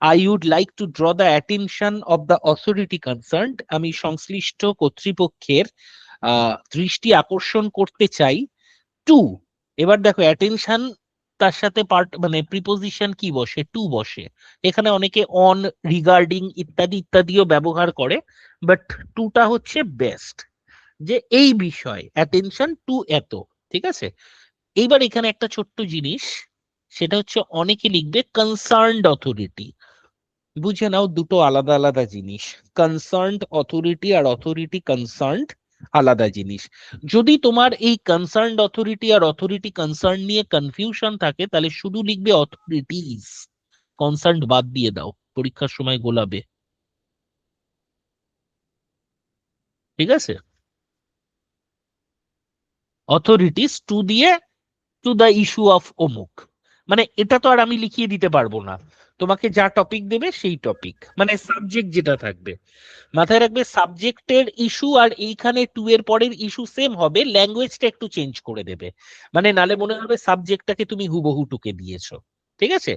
I would like to draw the attention of the authority concerned, আমি সংশ্লিষ্ট কর্তৃপক্ষের দৃষ্টি আকর্ষণ করতে চাই। টু, এবার দেখো অ্যাটেনশন তার সাথে পার্ট মানে প্রিপোজিশন কি বসে? টু বসে। এখানে অনেকে অন, রিগার্ডিং ইত্যাদি ইত্যাদিও ব্যবহার করে, বাট টুটা হচ্ছে বেস্ট, যে এই বিষয় অ্যাটেনশন টু এত। ঠিক আছে, এইবার এখানে একটা ছোট্ট জিনিস, সেটা হচ্ছে অনেকে লিখবে কনসার্নড অথরিটি। বুঝে নাও, দুটো আলাদা আলাদা জিনিস। কনসার্নড অথরিটি আর অথরিটি কনসার্নড আলাদা জিনিস। যদি তোমার এই কনসার্নড অথরিটি আর অথরিটি কনসার্ন নিয়ে কনফিউশন থাকে, তাহলে শুধু লিখবে অথরিটিজ, কনসার্নড বাদ দিয়ে দাও, পরীক্ষার সময় গোলাবে। ঠিক আছে, অথরিটিজ টু দিয়ে টু দ্য ইস্যু অফ অমুক, মানে এটা তো আর আমি লিখিয়ে দিতে পারবো না। তোমাকে যা টপিক দেবে সেই টপিক, মানে সাবজেক্ট যেটা থাকবে। মাথায় রাখবে সাবজেক্টের ইস্যু আর এইখানে টু এর পরের ইস্যু সেম হবে, ল্যাঙ্গুয়েজটা একটু চেঞ্জ করে দেবে, মানে নালে মনে হবে সাবজেক্টটাকে তুমি হুবহু টুকে দিয়েছো। ঠিক আছে,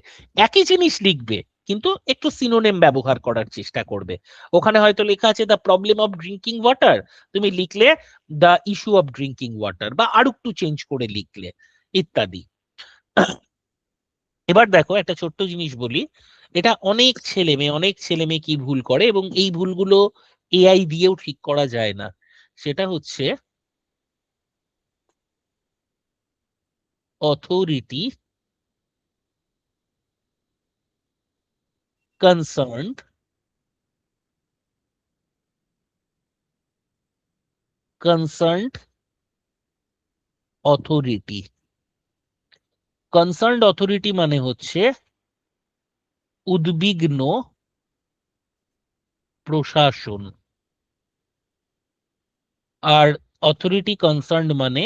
একই জিনিস লিখবে কিন্তু একটু সিনোনিম ব্যবহার করার চেষ্টা করবে। ওখানে হয়তো লেখা আছে the problem of drinking water, তুমি লিখলে the issue of drinking water, বা আরো একটু চেঞ্জ করে লিখলে, ইত্যাদি। এবার দেখো একটা ছোট্ট জিনিস বলি, এটা অনেক ছেলে মেয়ে কি ভুল করে, এবং এই ভুলগুলো এআই দিয়েও ঠিক করা যায় না। সেটা হচ্ছে authority concerned, concerned authority. Concerned authority মানে হচ্ছে উদ্বিগ্ন প্রশাসন, আর অথরিটি কনসার্নড মানে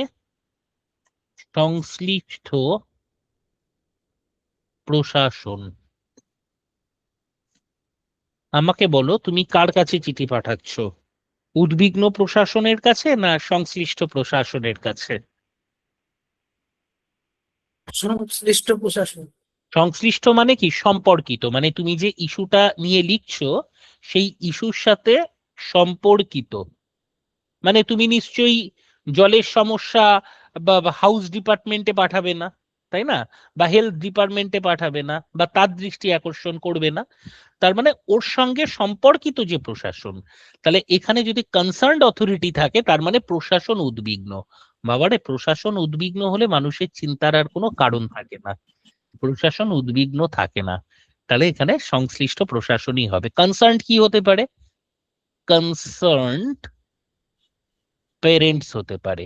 সংশ্লিষ্ট প্রশাসন। আমাকে বলো, তুমি কার কাছে চিঠি পাঠাচ্ছ? উদ্বিগ্ন প্রশাসনের কাছে না সংশ্লিষ্ট প্রশাসনের কাছে? সংশ্লিষ্ট প্রশাসন। সংশ্লিষ্ট মানে কি? সম্পর্কিত, মানে তুমি যে ইস্যুটা নিয়ে লিখছো সেই ইস্যুর সাথে সম্পর্কিত। মানে তুমি নিশ্চয়ই জলের সমস্যা বা হাউস ডিপার্টমেন্টে পাঠাবে না, তাই না? বা হেলথ ডিপার্টমেন্টে পাঠাবে না, বা তার দৃষ্টি আকর্ষণ করবে না। তার মানে ওর সঙ্গে সম্পর্কিত যে প্রশাসন। তাহলে এখানে যদি কনসার্নড অথরিটি থাকে, তার মানে প্রশাসন উদ্বিগ্ন। বাবারে, প্রশাসন উদ্বিগ্ন হলে মানুষের চিন্তার আর কোনো কারণ থাকে না, প্রশাসন উদ্বিগ্ন থাকে না। তাহলে এখানে সংশ্লিষ্ট প্রশাসনই হবে। কনসার্নড কি হতে পারে? কনসার্নড পেরেন্টস হতে পারে,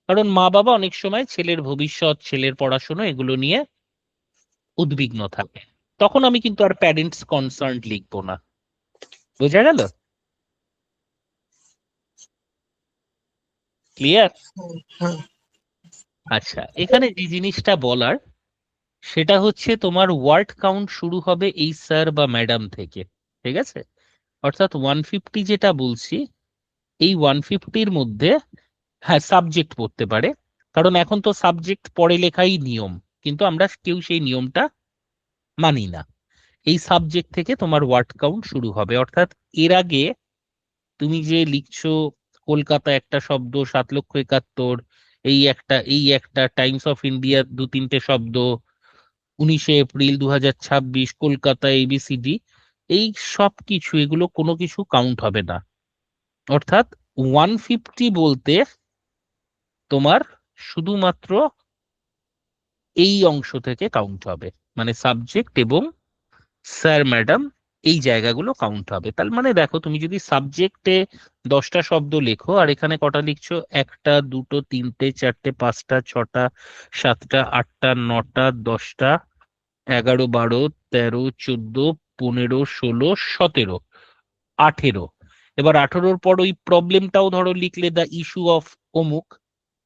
কারণ মা বাবা অনেক সময় ছেলের ভবিষ্যৎ, ছেলের পড়াশোনা এগুলো নিয়ে উদ্বিগ্ন থাকে। তখন আমি কিন্তু আর প্যারেন্টস কনসার্নড লিখবো না। বোঝা গেল? ক্লিয়ার? হ্যাঁ। আচ্ছা, এখানে যে জিনিসটা বলার, সেটা হচ্ছে তোমার ওয়ার্ড কাউন্ট শুরু হবে এই স্যার বা ম্যাডাম থেকে। ঠিক আছে, অর্থাৎ 150 যেটা বলছি, এই 150-র মধ্যে হ্যাঁ সাবজেক্ট পড়তে পারে, কারণ এখন তো সাবজেক্ট পড়ে লেখাই নিয়ম, কিন্তু আমরা কেউ সেই নিয়মটা মানি না। এই সাবজেক্ট থেকে তোমার ওয়ার্ড কাউন্ট শুরু হবে, অর্থাৎ এর আগে তুমি যে লিখছো কলকাতা একটা শব্দ, 7,71,000, এই একটা টাইমস অফ ইন্ডিয়া 2-3টে শব্দ, 19শে এপ্রিল 2026 কলকাতা এবিসিডি, এই সব কিছু, এগুলো কোনো কিছু কাউন্ট হবে না। অর্থাৎ 150 বলতে তোমার শুধুমাত্র এই অংশ থেকে কাউন্ট হবে, মানে সাবজেক্ট এবং স্যার ম্যাডাম, এই জায়গাগুলো কাউন্ট হবে। তার মানে দেখো, তুমি যদি সাবজেক্টে 10টা শব্দ লেখো, আর এখানে কটা লিখছো? 1টা, 2টো, 3টে, 4টে, 5টা, 6টা, 7টা, 8টা, 9টা, 10টা, 11, 12, 13, 14, 15, 16, 17, 18। এবার 18-র পর ওই প্রবলেমটাও ধরো লিখলে, দ্য ইস্যু অফ অমুক,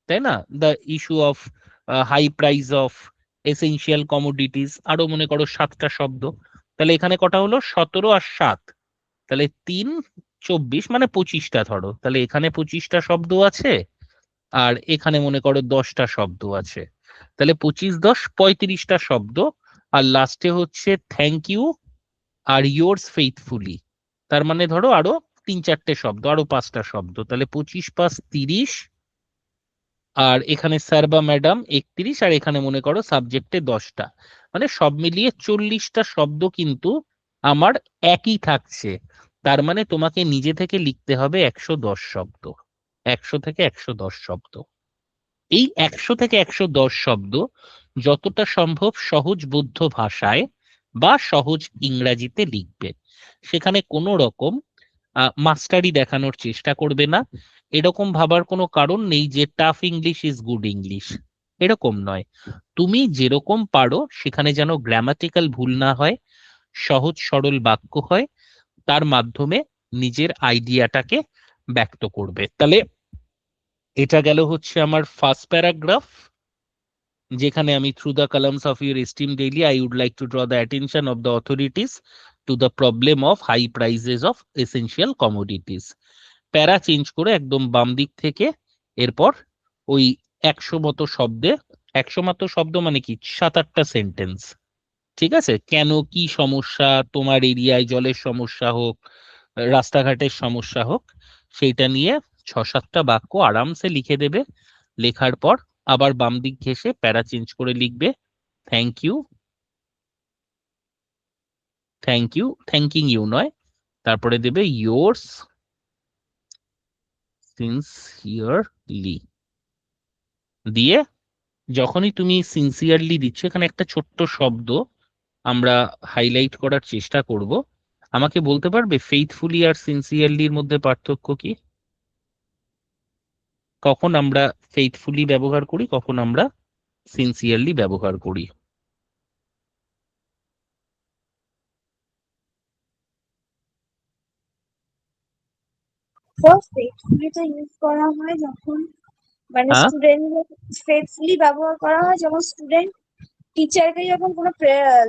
তাই না, the issue of high price of essential commodities, আরো মনে করো 7টা শব্দ। তাহলে এখানে কটা হলো, 17 আর 7, তাহলে 3, 24 মানে 25টা ধরো। তাহলে এখানে 25টা শব্দ আছে, আর এখানে মনে করো 10টা শব্দ আছে। তাহলে 25, 10, 35টা শব্দ। আর লাস্টে হচ্ছে থ্যাংক ইউ আর ইয়োর্স ফেইথফুলি, তার মানে ধরো আরো 3-4টে শব্দ, আরো 5টা শব্দ। তাহলে 25, 5, 30, আর এখানে স্যার বা ম্যাডাম 31, আর এখানে মনে করো সাবজেক্টে 10টা, মানে সব মিলিয়ে 40টা শব্দ কিন্তু আমার একই থাকছে। তার মানে তোমাকে নিজে থেকে লিখতে হবে 110 শব্দ, 100 থেকে 110 শব্দ। এই 100 থেকে 110 শব্দ যতটা সম্ভব সহজবোধ্য ভাষায় বা সহজ ইংরাজিতে লিখবে। সেখানে কোনো রকম মাস্টারি দেখানোর চেষ্টা করবে না। এরকম ভাবার কোনো কারণ নেই যে tough English is good English, এরকম নয়। তুমি যেরকম পারো সেখানে যেন গ্রামাটিক্যাল ভুল না হয়, সহজ সরল বাক্য হয়, তার মাধ্যমে নিজের আইডিয়াটাকে ব্যক্ত করবে। তাহলে এটা গেল হচ্ছে আমার ফার্স্ট প্যারাগ্রাফ, যেখানে আমি through the columns of your esteemed daily I would like to draw the attention of the authorities to the problem of high prices of essential commodities. Para change করে একদম বাম দিক থেকে এরপর ওই 100 মতো শব্দে, 100 মতো শব্দ মানে কি 7-8টা সেন্টেন্স, ঠিক আছে, কেন কি সমস্যা, তোমার এরিয়ায় জলের সমস্যা হোক, রাস্তাঘাটের সমস্যা হোক, সেইটা নিয়ে 6-7টা বাক্য আরামসে লিখে দেবে। লেখার পর আবার বাম দিক ঘেঁষে প্যারা চেঞ্জ করে লিখবে thank you, thank you, thanking you নয়, তারপরে দেবে ইয়োর্স সিনসিয়ারলি। দিয়ে যখনই তুমি সিনসিয়ারলি দিচ্ছ, এখানে একটা ছোট্ট শব্দ আমরা হাইলাইট করার চেষ্টা করব। আমাকে বলতে পারবে ফেইথফুলি আর সিনসিয়ারলির মধ্যে পার্থক্য কি? কখন আমরা ফেইথফুলি ব্যবহার করি, কখন আমরা সিনসিয়ারলি ব্যবহার করি? ফার্স্ট ফেথফুলি তো ইউজ করা হয় যখন মানে হ্যাঁ, স্টুডেন্ট, ফেথফুলি ব্যবহার করা হয় যখন স্টুডেন্ট টিচারকে যখন কোনো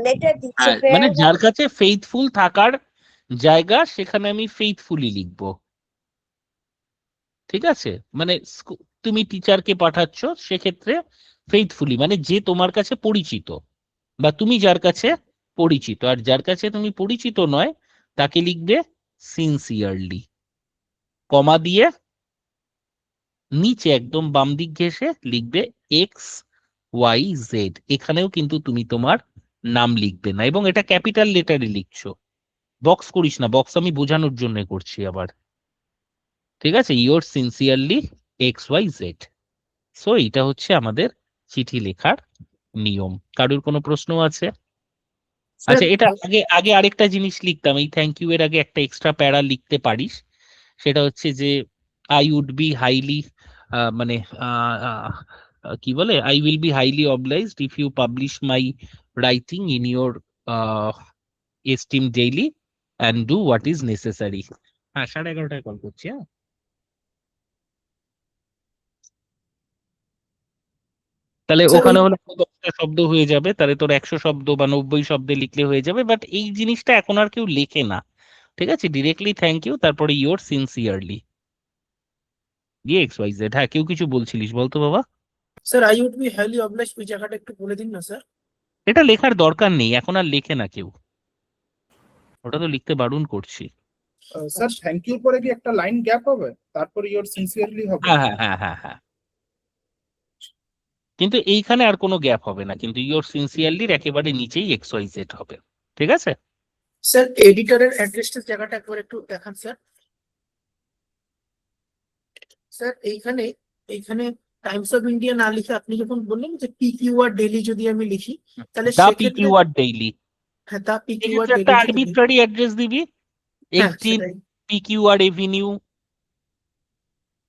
লেটার দিচ্ছে, হ্যাঁ, মানে প্রেয়ার। যার কাছে ফেইথফুল থাকার জায়গা সেখানে আমি ফেইথফুলি লিখবো, ঠিক আছে। মানে তুমি টিচারকে পাঠাচ্ছ, সেক্ষেত্রে ফেইথফুলি মানে যে তোমার কাছে পরিচিত, বা তুমি যার কাছে পরিচিত। আর যার কাছে তুমি পরিচিত নয় তাকে লিখবে সিনসিয়ারলি, কমা দিয়ে নিচে একদম বাম দিক ঘেঁষে লিখবে XYZ। এখানেও কিন্তু তুমি তোমার নাম লিখবে না, এবং এটা ক্যাপিটাল লেটারে লিখছো, বক্স করিস না, বক্স আমি বোঝানোর জন্য করছি আবার, ঠিক আছে। Your sincerely XYZ। সো এটা হচ্ছে আমাদের চিঠি লেখার নিয়ম। কারোর কোনো প্রশ্ন আছে? স্যার আচ্ছা, এটা আগে আগে আরেকটা জিনিস লিখতাম, এই থ্যাংক ইউ এর আগে একটা এক্সট্রা প্যারা লিখতে পারিস। সেটা হচ্ছে যে আই উড বি হাইলি, মানে আহ, আহ, কি বলে, I will be highly obliged if you publish my writing in your esteemed daily and do what is necessary. হ্যাঁ, 11:30টায় কল করছি। হ্যাঁ, তাহলে স্যার ওই ওখানে হলে 10টা শব্দ হয়ে যাবে, তাহলে তোর 100 শব্দ বা 90 শব্দে লিখলে হয়ে যাবে। বাট এই জিনিসটা এখন আর কেউ লেখে না, ঠিক আছে। ডিরেক্টলি থ্যাংক ইউ, তারপরে ইয়োর সিনসিয়ারলি দিয়ে XYZ। হ্যাঁ, কেউ কিছু বলছিলিস, বলতো বাবা। Sir I would be highly obliged, ওই জায়গাটা একটু বলে দিন না স্যার। এটা লেখার দরকার নেই, এখন আর লেখে না কেউ, ওটা তো লিখতে বারণ করছি। স্যার থ্যাংক ইউর পরে কি একটা লাইন গ্যাপ হবে, তারপর ইওর সিনসিয়ারলি হবে? হ্যাঁ, হ্যাঁ, হ্যাঁ, হ্যাঁ, হ্যাঁ, কিন্তু এইখানে আর কোনো গ্যাপ হবে না, কিন্তু ইয়োর সিনসিয়ারলির একেবারে নিচেই XYZ হবে, ঠিক আছে। স্যার এডিটরের অ্যাড্রেসটার জায়গাটা একবার একটু দেখান স্যার। স্যার এইখানে এইখানে টাইমস অফ ইন্ডিয়া না লিখে আপনি যখন বললেন যে PQR ডেইলি যদি আমি লিখি, তাহলে দা সেক্ষেত্রে পিকিউআর ডেইলি, হ্যাঁ দা PQR এক্ষেত্রে একটা ডেইলি যদি লিখি, আরবিট্রারি অ্যাড্রেস দিবি, হ্যাঁ 18 সেটাই, পিকিউআর এভিনিউ,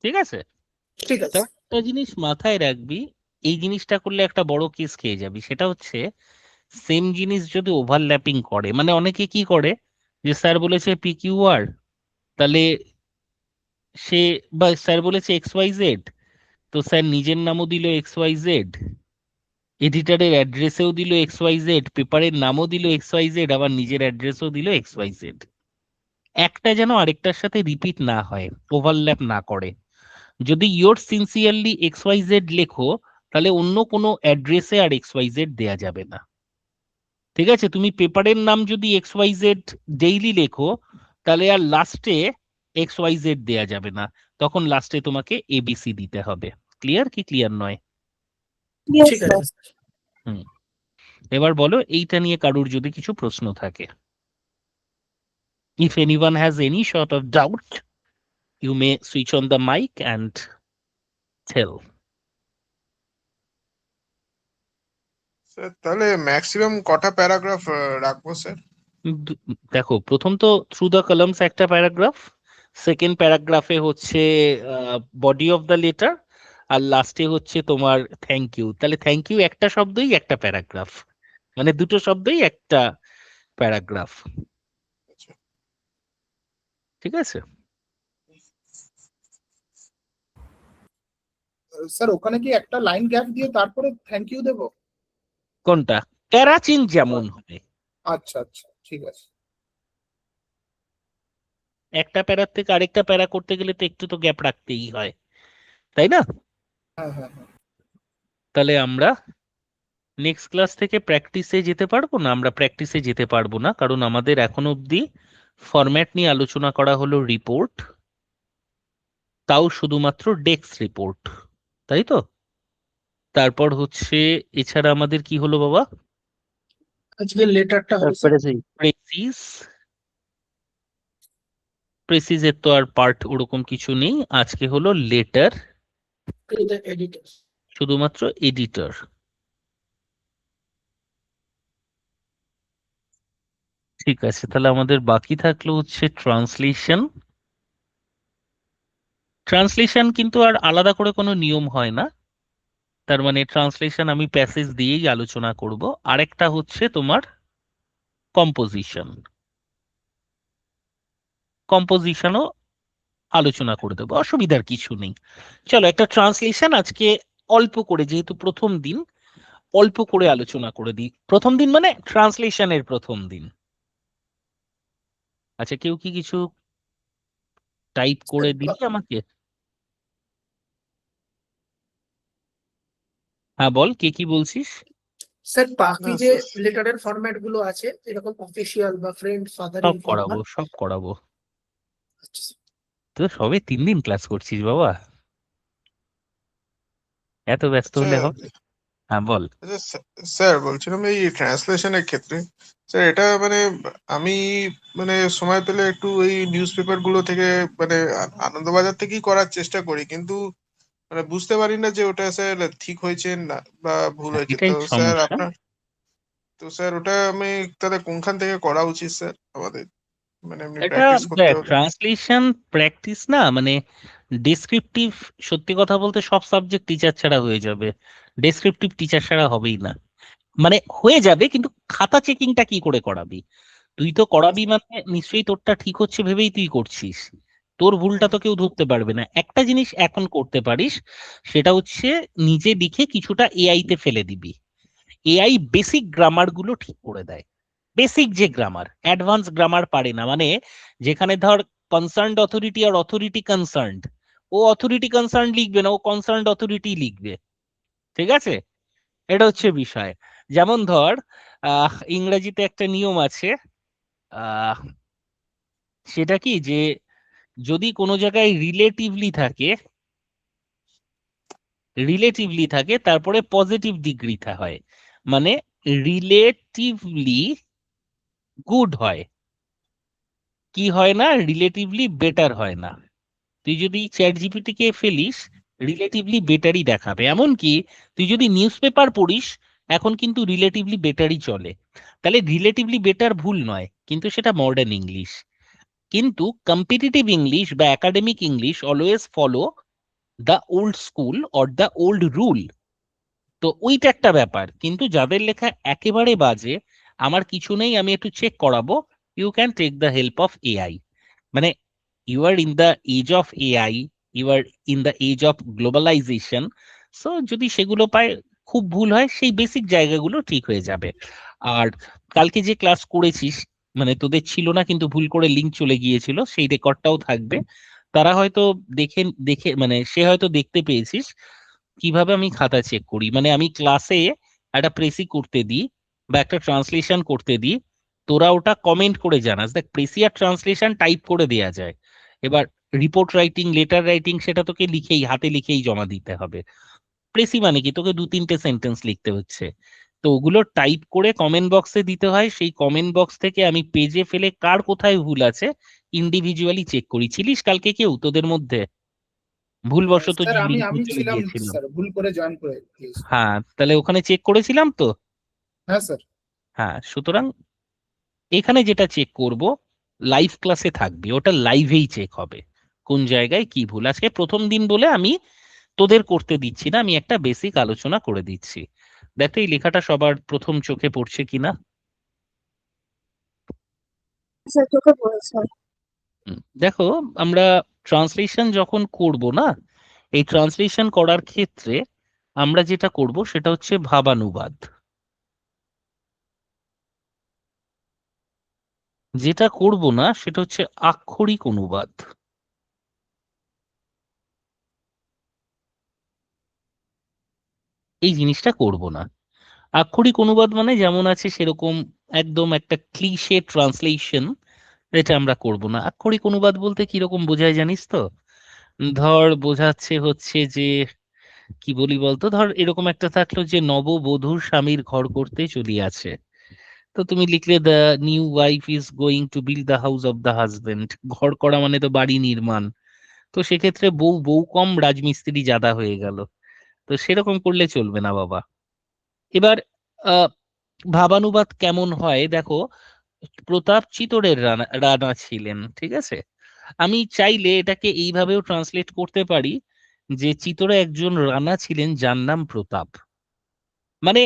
ঠিক আছে। ঠিক আছে। তবে একটা জিনিস মাথায় রাখবি, এই জিনিসটা করলে একটা বড় কেস খেয়ে যাবি। সেটা হচ্ছে সেম জিনিস যদি ওভারল্যাপিং করে, মানে অনেকে কি করে যে স্যার বলেছে পিকিউআর, তাহলে সে, বা স্যার বলেছে এক্স ওয়াই জেড, তো স্যার নিজের নামও দিল এক্স ওয়াই জেড, এডিটারের অ্যাড্রেসেও দিল এক্স ওয়াই জেড, পেপারের নামও দিল এক্স ওয়াই জেড, আবার নিজের অ্যাড্রেসও দিল এক্স ওয়াই জেড। একটা যেন আরেকটার সাথে রিপিট না হয়, ওভারল্যাপ না করে। যদি your sincerely X Y Z লেখো, তাহলে অন্য কোনো অ্যাড্রেসে আর এক্স ওয়াই জেড দেয়া যাবে না। ঠিক আছে, তুমি পেপারের নাম যদি এক্স ওয়াই জেড ডেইলি লেখো, তাহলে আর লাস্টে এক্স ওয়াই জেড দেয়া যাবে না, তখন লাস্টে তোমাকে এবিসি দিতে হবে। ক্লিয়ার কি ক্লিয়ার নয়? Yes, ঠিক sir. আছে স্যার। হুম, এবার বলো এইটা নিয়ে কারুর যদি কিছু প্রশ্ন থাকে। If anyone has any sort of doubt, you may switch on the mic and tell. Sir তাহলে ম্যাক্সিমাম কটা প্যারাগ্রাফ রাখবো স্যার? দেখো, প্রথম তো থ্রু দ্য কলামস একটা প্যারাগ্রাফ, সেকেন্ড প্যারাগ্রাফে হচ্ছে বডি অফ দ্য লেটার, আর লাস্টে হচ্ছে তোমার থ্যাংক ইউ। তাহলে থ্যাংক ইউ একটা শব্দই একটা প্যারাগ্রাফ, মানে দুটো শব্দই একটা প্যারাগ্রাফ। আচ্ছা। ঠিক আছে, স্যার ওখানে কি একটা লাইন গ্যাপ দিয়ে তারপরে থ্যাংক ইউ দেবো? কোনটা? প্যারাচিন যেমন হবে, আচ্ছা আচ্ছা, ঠিক আছে। একটা প্যারার থেকে আরেকটা প্যারা করতে গেলে তো একটু তো গ্যাপ রাখতেই হয়, তাই না? হ্যাঁ হ্যাঁ হ্যাঁ। তাহলে আমরা নেক্সট ক্লাস থেকে প্র্যাকটিসে যেতে পারবো না? আমরা প্র্যাকটিসে যেতে পারবো না, কারণ আমাদের এখন অবধি ফরম্যাট নিয়ে আলোচনা করা হলো রিপোর্ট, তাও শুধুমাত্র ডেস্ক রিপোর্ট, তাই তো? তারপর হচ্ছে, এছাড়া আমাদের কি হলো বাবা? আজকে লেটারটা হলো স্যার। প্রেসিস, প্রেসিজের তো আর পার্ট ওরকম কিছু নেই। আজকে হলো লেটার, এডিটর। শুধুমাত্র এডিটর। ঠিক আছে, তাহলে আমাদের বাকি থাকলো হচ্ছে ট্রান্সলেশন। ট্রান্সলেশন কিন্তু আর আলাদা করে কোনো নিয়ম হয় না, তার মানে ট্রান্সলেশন আমি প্যাসেজ দিয়েই আলোচনা করব। আরেকটা হচ্ছে তোমার কম্পোজিশন, কম্পোজিশনও আলোচনা করে দেবো, অসুবিধার কিছু নেই। চলো একটা ট্রান্সলেশন আজকে অল্প করে, যেহেতু প্রথম দিন, অল্প করে আলোচনা করে দিই। প্রথম দিন মানে ট্রান্সলেশনের প্রথম দিন। আচ্ছা, কেউ কি কিছু টাইপ করে দিবি আমাকে? হ্যাঁ বল, কে কি বলছিস? স্যার বাকি না যে স্যার, লেটারের ফরম্যাট গুলো আছে, এরকম অফিসিয়াল বা ফ্রেন্ড, ফাদার সব করাবো, ইনফর্মাল। সব করাবো। তো সবে 3 দিন ক্লাস করছিস বাবা, এত ব্যস্ত আচ্ছা হলে হবে? হ্যাঁ বল। আচ্ছা স্যার বলছিলাম এই ট্রান্সলেশনের ক্ষেত্রে স্যার এটা মানে আমি মানে সময় পেলে একটু ওই নিউজ পেপার গুলো থেকে মানে আনন্দবাজার থেকেই করার চেষ্টা করি, কিন্তু মানে বুঝতে পারি না যে ওটা স্যার ঠিক হয়েছে না বা ভুল হ্যাঁ, হয়েছে। এটাই তো স্যার সমস্যা। আপনার, তো স্যার ওটা আমি তাহলে কোনখান থেকে করা উচিত স্যার আমাদের, মানে এমনি এটা প্র্যাকটিস করতে হলে? ট্রান্সলেশন প্র্যাকটিস না, মানে ডেসক্রিপটিভ, সত্যি কথা বলতে সব সাবজেক্ট টিচার ছাড়া হয়ে যাবে, ডেসক্রিপটিভ টিচার ছাড়া হবেই না। মানে হয়ে যাবে, কিন্তু খাতা চেকিংটা কি করে করাবি? তুই তো করাবি মানে নিশ্চয়ই তোরটা ঠিক হচ্ছে ভেবেই তুই করছিস, তোর ভুলটা তো কেউ ধরতে পারবে না। একটা জিনিস এখন করতে পারিস, সেটা হচ্ছে নিজে লিখে কিছুটা এআই তে ফেলে দিবি। এআই বেসিক গ্রামার গুলো ঠিক করে দেয়, বেসিক যে গ্রামার, অ্যাডভান্স গ্রামার পারে না। মানে যেখানে ধর কনসার্নড অথরিটি আর অথরিটি কনসার্নড, ও অথরিটি কনসার্ন লিখবে না, ও কনসার্নড অথরিটি লিখবে। ঠিক আছে, এটা হচ্ছে বিষয়। যেমন ধর ইংরেজিতে একটা নিয়ম আছে, আহ সেটা কি যে যদি কোনো জায়গায় রিলেটিভলি থাকে তারপরে পজিটিভ ডিগ্রি হয়, মানে রিলেটিভলি গুড হয়, কি হয় না, রিলেটিভলি বেটার হয় না। তুই যদি চ্যাট জিপিটি কে ফেলিস, রিলেটিভলি বেটারই দেখাবে। এমনকি তুই যদি নিউজ পেপার পড়িস, এখন কিন্তু রিলেটিভলি বেটারই চলে। তাহলে রিলেটিভলি বেটার ভুল নয়, কিন্তু সেটা মডার্ন ইংলিশ। কিন্তু কম্পিটিটিভ ইংলিশ বা academic English always follow the old school or the old rule. তো ওইটা একটা ব্যাপার, কিন্তু যাদের লেখা একেবারে বাজে, আমার কিছু নেই, আমি একটু চেক করাবো, you can take the help of AI. মানে you are in the age of AI, you are in the age of globalisation. So যদি সেগুলো পায়, খুব ভুল হয়, সেই বেসিক জায়গাগুলো ঠিক হয়ে যাবে। আর কালকে যে ক্লাস করেছিস, মানে তোদের ছিল না কিন্তু ভুল করে লিংক চলে গিয়েছিল, সেই রেকর্ডটাও থাকবে। তারা হয়তো দেখে দেখে মানে সে হয়তো দেখতে পেয়েছিস কিভাবে আমি খাতা চেক করি। মানে আমি ক্লাসে একটা প্রেসি করতে দিই বা একটা ট্রান্সলেশন করতে দিই, তোরা ওটা কমেন্ট করে জানাস। দেখ, প্রেসি আর ট্রান্সলেশন টাইপ করে দেয়া যায়, এবার রিপোর্ট রাইটিং, লেটার রাইটিং, সেটা তোকে লিখেই, হাতে লিখেই জমা দিতে হবে। প্রেসি মানে কি, তোকে 2-3টে সেন্টেন্স লিখতে হচ্ছে, তো ওগুলো টাইপ করে কমেন্ট বক্সে দিতে হয়। সেই কমেন্ট বক্স থেকে আমি পেজে ফেলে কার কোথায় ভুল আছে ইন্ডিভিজুয়ালি চেক করি। ছিলিস কালকে কেউ তোদের মধ্যে ভুলবশত স্যার যে আমি লিঙ্ক আমি চলে ছিলাম গিয়েছিল? স্যার, ভুল করে জয়েন করে দিয়েছি। হ্যাঁ, তাহলে ওখানে চেক করেছিলাম তো। হ্যাঁ স্যার। হ্যাঁ, সুতরাং এখানে যেটা চেক করব, লাইভ ক্লাসে থাকবে, ওটা লাইভেই চেক হবে কোন জায়গায় কি ভুল। আজকে প্রথম দিন বলে আমি তোদের করতে দিচ্ছি না, আমি একটা বেসিক আলোচনা করে দিচ্ছি। দেখো এই লেখাটা সবার প্রথম চোখে পড়ছে কিনা। স্যার চোখে পড়েছে। দেখো, আমরা ট্রান্সলেশন যখন করব না, এই ট্রান্সলেশন করার ক্ষেত্রে আমরা যেটা করব সেটা হচ্ছে ভাবানুবাদ। যেটা করব না সেটা হচ্ছে আক্ষরিক অনুবাদ। এই জিনিসটা করব না। আক্ষরিক অনুবাদ মানে যেমন আছে সেরকম একদম একটা ক্লিশে ট্রান্সলেশন, এটা আমরা করব না। আক্ষরিক অনুবাদ বলতে কিরকম বোঝায় জানিস তো? ধর বোঝাচ্ছে হচ্ছে যে, কি বলি বলতো, ধর এরকম একটা থাকলো যে নববধূর স্বামীর ঘর করতে চলিয়াছে, তো তুমি লিখলে the new wife is going to build the house of the husband. ঘর করা মানে তো বাড়ি নির্মাণ। তো সেক্ষেত্রে বউ বউ কম রাজমিস্ত্রি জাদা হয়ে গেল, তো সেরকম করলে চলবে না বাবা। এবার আহ ভাবানুবাদ কেমন হয় দেখো, প্রতাপ চিতোরের রানা রানা ছিলেন, ঠিক আছে? আমি চাইলে এটাকে এইভাবেও ট্রান্সলেট করতে পারি যে চিতোরে একজন রানা ছিলেন যার নাম প্রতাপ। মানে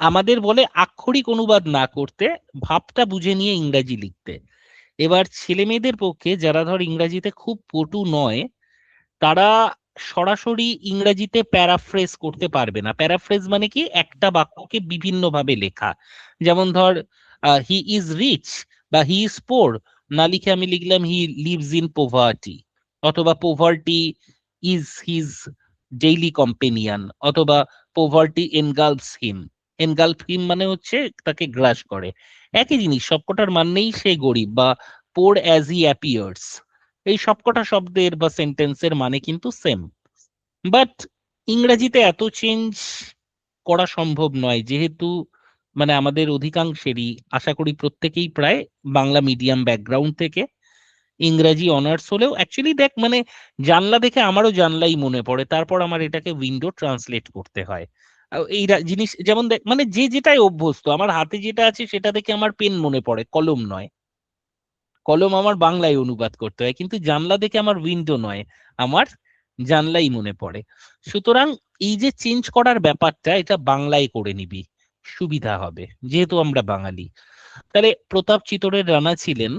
আমাদের বলে আক্ষরিক অনুবাদ না করতে, ভাবটা বুঝে নিয়ে ইংরাজি লিখতে। এবার ছেলে মেয়েদের পক্ষে যারা ধর ইংরাজিতে খুব পটু নয়, তারা সরাসরি ইংরেজিতে প্যারাফ্রেজ করতে পারবে না। প্যারাফ্রেজ মানে কি, একটা বাক্যকে বিভিন্ন ভাবে লেখা। যেমন ধর হি ইজ রিচ বা হি ইজ পোর, না লিখে আমি লিখলাম হি লিভস ইন পোভার্টি, অথবা poverty is his daily companion, অথবা পোভার্টি এনগালফস হিম। এনগালফ হিম মানে হচ্ছে তাকে গ্রাস করে। একই জিনিস, সবকটার মানেই সে গরিব, বা পোর অ্যাজ হি অ্যাপিয়ার্স। এই সবকটা শব্দের বা সেন্টেন্সের মানে কিন্তু সেম। বাট ইংরেজিতে এত চেঞ্জ করা সম্ভব নয়, যেহেতু মানে আমাদের অধিকাংশেরই, আশা করি প্রত্যেকেই প্রায় বাংলা মিডিয়াম ব্যাকগ্রাউন্ড থেকে, ইংরাজি অনার্স হলেও অ্যাকচুয়ালি দেখ, মানে জানলা দেখে আমারও জানলাই মনে পড়ে, তারপর আমার এটাকে উইন্ডো ট্রান্সলেট করতে হয়। এই জিনিস যেমন দেখ, মানে যে যেটাই অভ্যস্ত, আমার হাতে যেটা আছে সেটা দেখে আমার পেন মনে পড়ে, কলম নয়। কলম আমার বাংলায় অনুবাদ করতে হয়, কিন্তু জানলা দেখে আমার উইন্ডো নয়, আমার জানলাই মনে পড়ে। সুতরাং এই যে চেঞ্জ করার ব্যাপারটা, এটা বাংলায় করে নিবি, সুবিধা হবে, যেহেতু আমরা বাঙালি। তাহলে প্রতাপ চিতোরের রানা ছিলেন,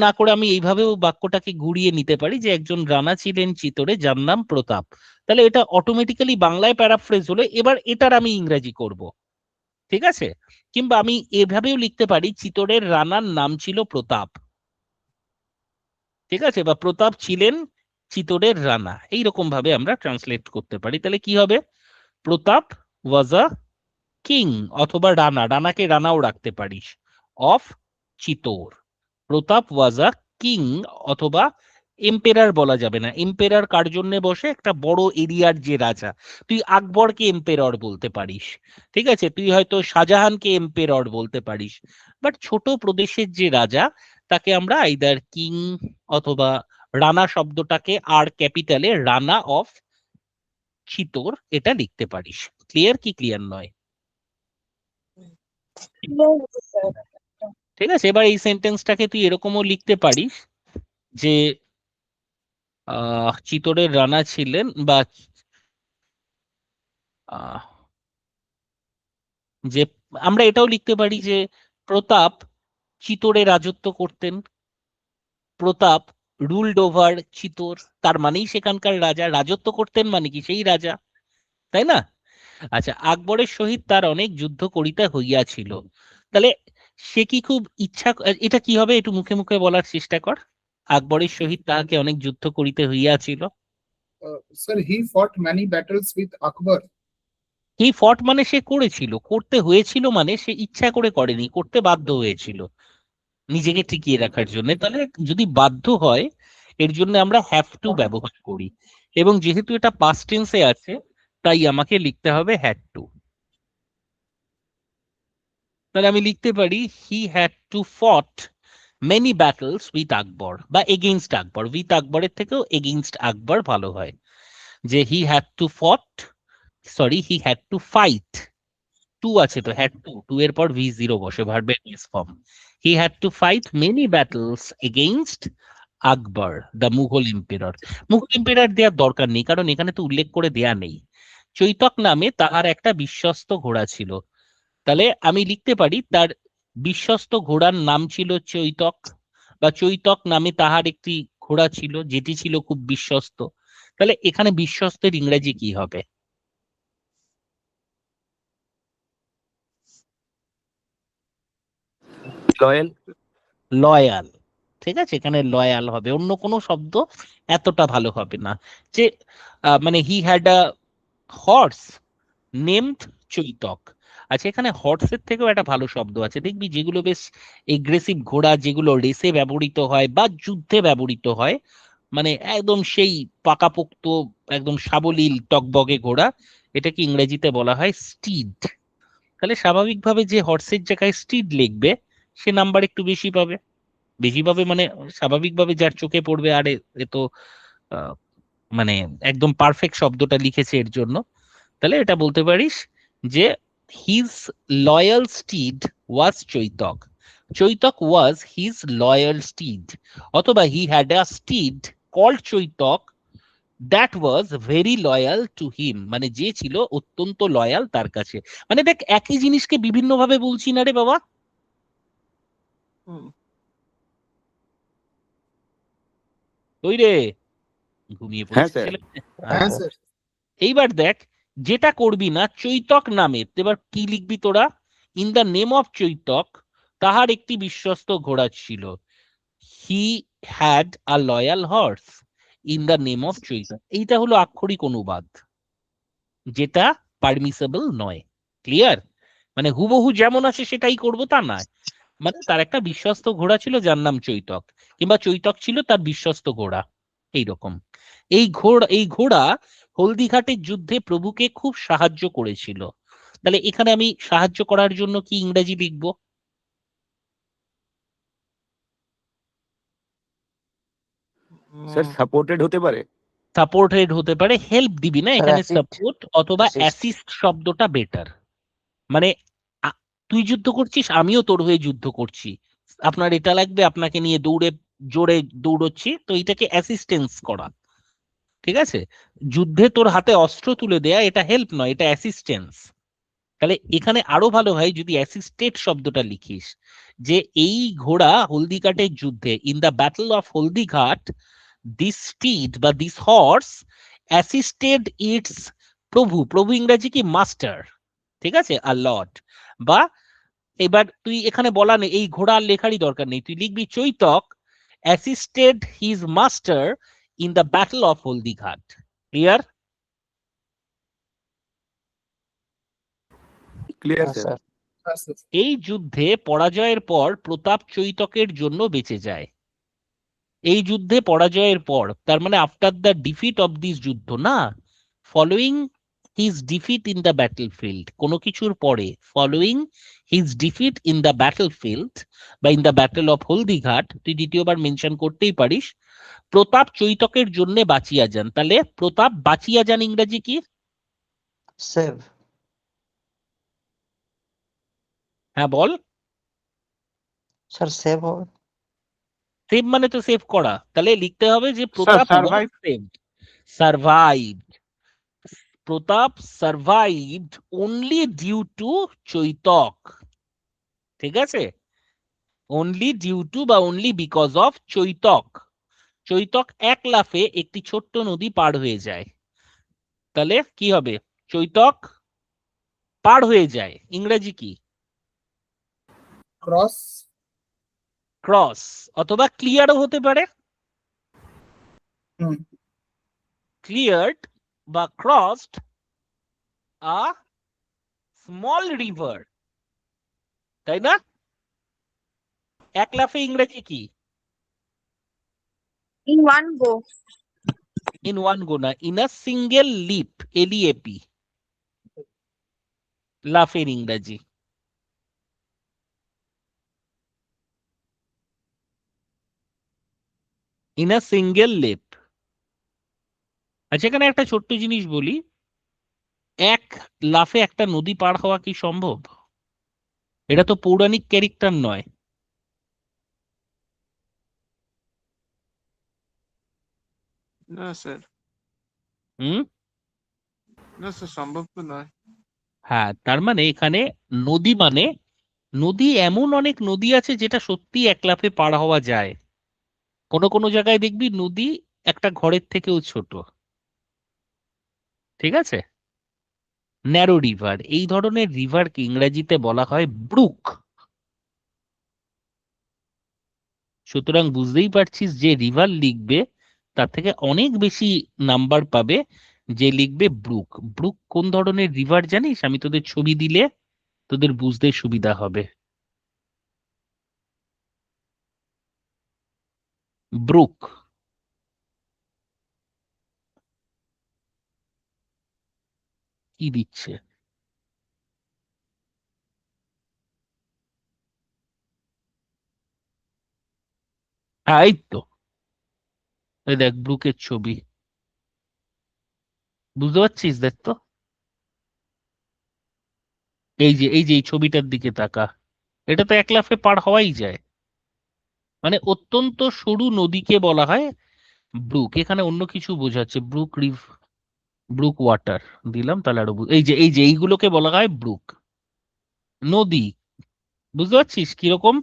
না করে আমি এইভাবেও বাক্যটাকে ঘুরিয়ে নিতে পারি যে একজন রানা ছিলেন চিতোরে যার নাম প্রতাপ। তাহলে এটা অটোমেটিক্যালি বাংলায় প্যারাফ্রেজ হলো। এবার এটার আমি ইংরাজি করব, ঠিক আছে? কিংবা আমি এভাবেও লিখতে পারি চিতোরের রানার নাম ছিল প্রতাপ, ঠিক আছে? বা প্রতাপ ছিলেন চিতোরের রানা, এইরকম ভাবে আমরা ট্রান্সলেট করতে পারি। তাহলে কি হবে? প্রতাপ ওয়াজ আ কিং, অথবা রানা, রানাকে রানাও রাখতে পারিস, of Chittor. Pratap was a king, অথবা এম্পেরার বলা যাবে না, এম্পেরার কার জন্য বসে, একটা বড় এরিয়ার যে রাজা। তুই আকবরকে এম্পেরর বলতে পারিস, ঠিক আছে? তুই হয়তো শাহজাহানকে এম্পেরর বলতে পারিস, বাট ছোট প্রদেশের যে রাজা, তাকে আমরা আইদার কিং অথবা রানা শব্দটাকে আর ক্যাপিটালে রানা অফ চিতোর এটা লিখতে পারিস। ক্লিয়ার কি ক্লিয়ার নয়? ঠিক আছে, এবার এই সেন্টেন্সটাকে তুই এরকমও লিখতে পারিস যে চিতোরের রানা ছিলেন, বা আহ, যে আমরা এটাও লিখতে পারি যে প্রতাপ চিতোরে রাজত্ব করতেন, প্রতাপ রুলড ওভার চিতোর, তার মানেই সেখানকার রাজা, রাজত্ব করতেন মানে কি সেই রাজা, তাই না? আচ্ছা, আকবরের সহিত তার অনেক যুদ্ধ করিতে হইয়াছিল, তাহলে সে কি খুব ইচ্ছা, এটা কি হবে একটু মুখে মুখে বলার চেষ্টা কর। আকবরের সহিত তাহাকে অনেক যুদ্ধ করিতে হইয়াছিল। Sir, he fought many battles with Akbar. এই ফট মানে সে করেছিল, করতে হয়েছিল মানে সে ইচ্ছা করে করেনি, করতে বাধ্য হয়েছিল নিজেকে টিকিয়ে রাখার জন্য। তাহলে যদি বাধ্য হয় এর জন্য আমরা হ্যাভ টু ব্যবহার করি, এবং যেহেতু এটা পাস্ট টেন্সে আছে তাই আমাকে লিখতে হবে হ্যাড টু। তাহলে আমি লিখতে পারি হি হ্যাড টু ফট মেনি ব্যাটলস উইথ আকবর বা এগেইনস্ট আকবর, উইথ আকবরের থেকেও এগেইনস্ট আকবর ভালো হয়, যে he had to fought, sorry he had to fight, to আছে তো হ্যাড টু, টু এর পর V0 বসে, ভার্বের base form. He had to fight many battles against Akbar the Mughal emperor. Mughal emperor দেওয়ার দরকার নেই, কারণ এখানে তো উল্লেখ করে দেয়া নেই। চৈতক নামে তাহার একটা বিশ্বস্ত ঘোড়া ছিল, তাহলে আমি লিখতে পারি তার বিশ্বস্ত ঘোড়ার নাম ছিল চৈতক, বা চৈতক নামে তাহার একটি ঘোড়া ছিল যেটি ছিল খুব বিশ্বস্ত। তাহলে এখানে বিশ্বস্তের ইংরেজি কি হবে? লয়াল। লয়াল। ঠিক আছে, এখানে লয়াল হবে, অন্য কোনো শব্দ এতটা ভালো হবে না। যে মানে হি had a horse named Chaitak. আচ্ছা, এখানে হর্সের থেকেও একটা ভালো শব্দ আছে দেখবি, যেগুলো বেশ এগ্রেসিভ ঘোড়া, যেগুলো রেসে ব্যবহৃত হয় বা যুদ্ধে ব্যবহৃত হয়, মানে একদম সেই পাকাপোক্ত একদম সাবলীল টকবগে ঘোড়া, এটাকে ইংরেজিতে বলা হয় স্টিড। তাহলে স্বাভাবিকভাবে যে হর্সের জায়গায় স্টিড লিখবে সে নাম্বার একটু বেশি পাবে, বেশি পাবে মানে স্বাভাবিকভাবে যার চোখে পড়বে, আরে এ তো আহ, মানে একদম পারফেক্ট শব্দটা লিখেছে এর জন্য। তাহলে এটা বলতে পারিস যে his loyal steed was Chetak, Chetak was his loyal steed, অথবা he had a steed called Chetak that was very loyal to him, মানে যে ছিল অত্যন্ত লয়াল তার কাছে। মানে দেখ, একই জিনিসকে বিভিন্ন ভাবে বলছি না রে বাবা। হুম। ওই রে, ঘুমিয়ে হ্যাঁ পড়েছে স্যার। ছেলে। হ্যাঁ আচ্ছা, স্যার। এইবার দেখ, যেটা করবি না চৈতক নামে, এবার কি লিখবি তোরা? In the name of Chaitak তাহার একটি বিশ্বস্ত ঘোড়া ছিল, হি had a loyal horse in the name of Chaitak. এইটা হলো আক্ষরিক অনুবাদ, যেটা পারমিসেবল নয়। ক্লিয়ার? মানে হুবহু যেমন আছে সেটাই করব তা নয়, মানে তার একটা বিশ্বস্ত ঘোড়া ছিল যার নাম চৈতক, কিংবা চৈতক ছিল তার বিশ্বস্ত ঘোড়া, এইরকম। এই ঘোড়া হলদিঘাটের যুদ্ধে প্রভুকে খুব সাহায্য করেছিল। তাহলে এখানে আমি সাহায্য করার জন্য কি ইংরেজি লিখবো? স্যার সাপোর্টেড হতে পারে। সাপোর্টেড হতে পারে, হেল্প দিবি না, স্যার এখানে অ্যাসিস্ট সাপোর্ট অথবা অ্যাসিস্ট অ্যাসিস্ট শব্দটা বেটার। মানে তুই যুদ্ধ করছিস, আমিও তোর হয়ে যুদ্ধ করছি, আপনার এটা লাগবে, আপনাকে নিয়ে দৌড়ে জোরে দৌড়চ্ছি, তো এটাকে অ্যাসিস্টেন্স করা। ঠিক আছে, যুদ্ধে তোর হাতে অস্ত্র তুলে দেয়া এটা হেল্প নয়, এটা অ্যাসিস্টেন্স। তাহলে এখানে আরো ভালো হয় যদি অ্যাসিস্টেড শব্দটা লিখিস, যে এই ঘোড়া হলদিঘাটের যুদ্ধে, in the battle of Haldighat this speed বা দিস হর্স অ্যাসিস্টেড ইটস প্রভু, প্রভু ইংরেজি কি? মাস্টার। ঠিক আছে, আর লর্ড। বা এবার তুই এখানে বলা নেই, এই ঘোড়া আর লেখারই দরকার নেই, তুই লিখবি Chaitak assisted his master in the battle of Haldighat. Clear? Clear হ্যাঁ স্যার। স্যার হ্যাঁ স্যার। এই যুদ্ধে পরাজয়ের পর প্রতাপ চৈতকের জন্য বেঁচে যায়। এই যুদ্ধে পরাজয়ের পর, তার মানে after the defeat of this যুদ্ধ না, following his defeat in the battle field, কোনো কিছুর পরে, following his defeat in the battle field বা in the battle of Haldighat, তুই দ্বিতীয়বার মেনশন করতেই পারিস, প্রতাপ চৈতকের জন্য বাঁচিয়া যান। তাহলে প্রতাপ বাঁচিয়া যান ইংরেজি কি? সেভ হ্যাঁ বল। স্যার সেভ হবে সেভ মানে তো সেভ করা, তাহলে লিখতে হবে যে sir Pratap was survive. Saved, survive. Pratap survived only due to Chetak. ঠিক আছে, অনলি ডিউ টু বা only because of Chetak. Chetak এক লাফে একটি ছোট্ট নদী পার হয়ে যায়। তাহলে কি হবে? চৈতক পার হয়ে যায়, ইংরেজি কি? ক্রস। ক্রস, অথবা ক্লিয়ারও হতে পারে। হুম। ক্লিয়ার্ড বা ক্রসড আ স্মল রিভার, তাই না? এক লাফে ইংরেজি কি? In one go. In one go না, in a single leap, L E A P, লাফের ইংরেজি। In a single leap. আচ্ছা, এখানে একটা ছোট্ট জিনিস বলি, এক লাফে একটা নদী পার হওয়া কি সম্ভব? এটা তো পৌরাণিক ক্যারেক্টার নয়। না স্যার, হুম। না স্যার, সম্ভব তো নয়। হ্যাঁ, তার মানে এখানে নদী মানে নদী, এমন অনেক নদী আছে যেটা সত্যি এক লাফে পার হওয়া যায়। কোনো কোনো জায়গায় দেখবি নদী একটা ঘরের থেকেও ছোট। ঠিক আছে, ন্যারো রিভার, এই ধরনের রিভারকে ইংরেজিতে বলা হয় ব্রুক। সুতরাং বুঝতেই পারছিস যে রিভার লিখবে তার থেকে অনেক বেশি নাম্বার পাবে যে লিখবে ব্রুক। ব্রুক কোন ধরনের রিভার জানিস? আমি তোদের ছবি দিলে তোদের বুঝতে সুবিধা হবে। ব্রুক কি দিচ্ছে? হ্যাঁ, এই তো, এই দেখ ব্রুকের ছবি, বুঝতে পারছিস? দেখ তো, এই যে এই ছবিটার দিকে তাকা, এটা তো এক লাফে পার হওয়াই যায়। মানে অত্যন্ত সরু নদীকে বলা হয় ব্রুক। এখানে অন্য কিছু বোঝাচ্ছে, ব্রুক ব্রুক ওয়াটার দিলাম, তাহলে আরো এই যে এইগুলোকে বলা হয় ব্রুক, নদী। বুঝতে পারছিস কিরকম?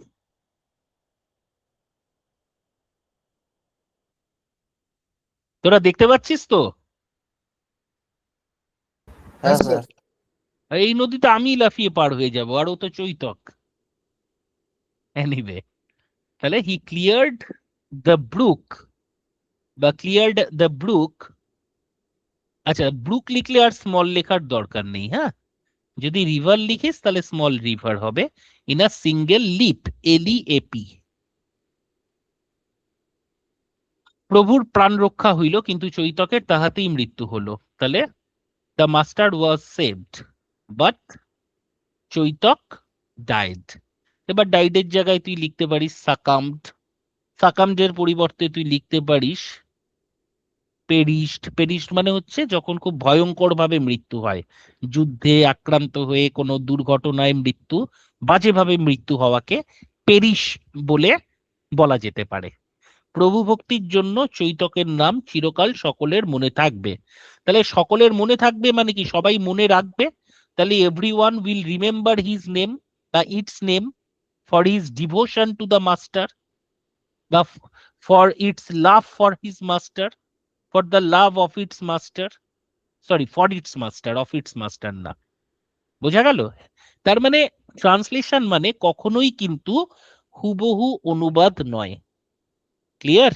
তোরা দেখতে পাচ্ছিস তো? হ্যাঁ হ্যাঁ স্যার। স্যার। এই নদীতে আমি লাফিয়ে পার হয়ে যাব, আর ও তো চৈতক। এনিওয়ে, তাহলে হি ক্লিয়ার্ড দ্য ব্রুক বা ক্লিয়ার্ড দ্য ব্রুক। আচ্ছা, ব্রুক লিখলে আর স্মল লেখার দরকার নেই। হ্যাঁ, যদি রিভার লিখিস তাহলে স্মল রিভার হবে। In a single leap, L E A P. প্রভুর প্রাণ রক্ষা হইল, কিন্তু চৈতকের তাহাতেই মৃত্যু হলো। তাহলে the master was saved, but Chaitak died. এবার ডাইডের জায়গায় তুই লিখতে পারিস সাকামড। সাকামডের পরিবর্তে তুই লিখতে পারিস পেরিশড। পেরিশড মানে হচ্ছে যখন খুব ভয়ঙ্কর ভাবে মৃত্যু হয়, যুদ্ধে আক্রান্ত হয়ে কোনো দুর্ঘটনায় মৃত্যু, বাজেভাবে মৃত্যু হওয়াকে পেরিশ বলে বলা যেতে পারে। প্রভু ভক্তির জন্য চৈতকের নাম চিরকাল সকলের মনে থাকবে। তাহলে সকলের মনে থাকবে মানে কি? সবাই মনে রাখবে। তাহলে everyone will remember his name বা its name for his devotion to the master, বা for its love for his master, for the love of its master, sorry for its master, of its master না। বোঝা গেল? তার মানে translation মানে কখনোই কিন্তু হুবহু অনুবাদ নয়। ক্লিয়ার?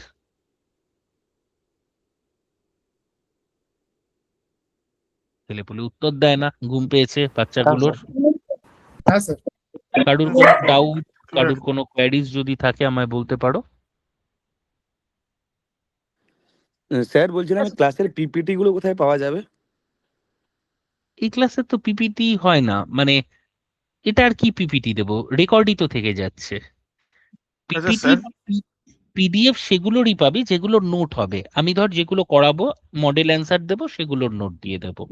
ছেলেপুলে উত্তর দেয় না, ঘুম পেয়েছে হ্যাঁ বাচ্চাগুলোর। স্যার। হ্যাঁ স্যার। কারুর কোনো ডাউট, কারুর কোনো কোয়ারিজ যদি থাকে আমায় বলতে পারো। স্যার বলছিলাম ক্লাসের পিপিটি গুলো কোথায় পাওয়া যাবে? এই ক্লাসে তো পিপিটি হয় না, মানে এটা আর কি পিপিটি দেবো, রেকর্ডই তো থেকে যাচ্ছে। আচ্ছা পিপিটি স্যার, পিডিএফ সেগুলোরই পাবি যেগুলোর নোট হবে। আমি ধর যেগুলো করাবো, মডেল অ্যান্সার দেবো, সেগুলোর নোট দিয়ে দেবো,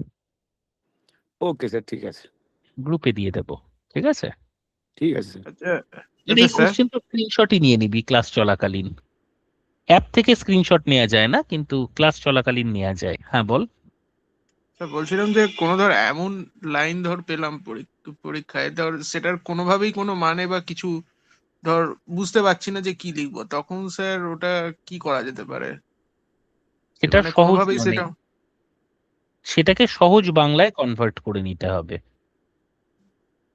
ওকে স্যার, ঠিক আছে। গ্রুপে দিয়ে দেবো। ঠিক আছে? ঠিক আছে স্যার। আচ্ছা আর আচ্ছা এই স্যার, কোশ্চেন তো স্ক্রিনশটই নিয়ে নিবি ক্লাস চলাকালীন। অ্যাপ থেকে স্ক্রিনশট নেওয়া যায় না, কিন্তু ক্লাস চলাকালীন নেওয়া যায়। হ্যাঁ বল। স্যার বলছিলাম যে কোনো ধর এমন লাইন ধর পেলাম পরীক্ষায় ধর সেটার কোনোভাবেই কোনো মানে বা কিছু ধর বুঝতে পারছি না যে কি লিখবো, তখন স্যার ওটা কি করা যেতে পারে? এটা মানে সহজ কোনোভাবেই নয়, সেটা সেটাকে সহজ বাংলায় কনভার্ট করে নিতে হবে,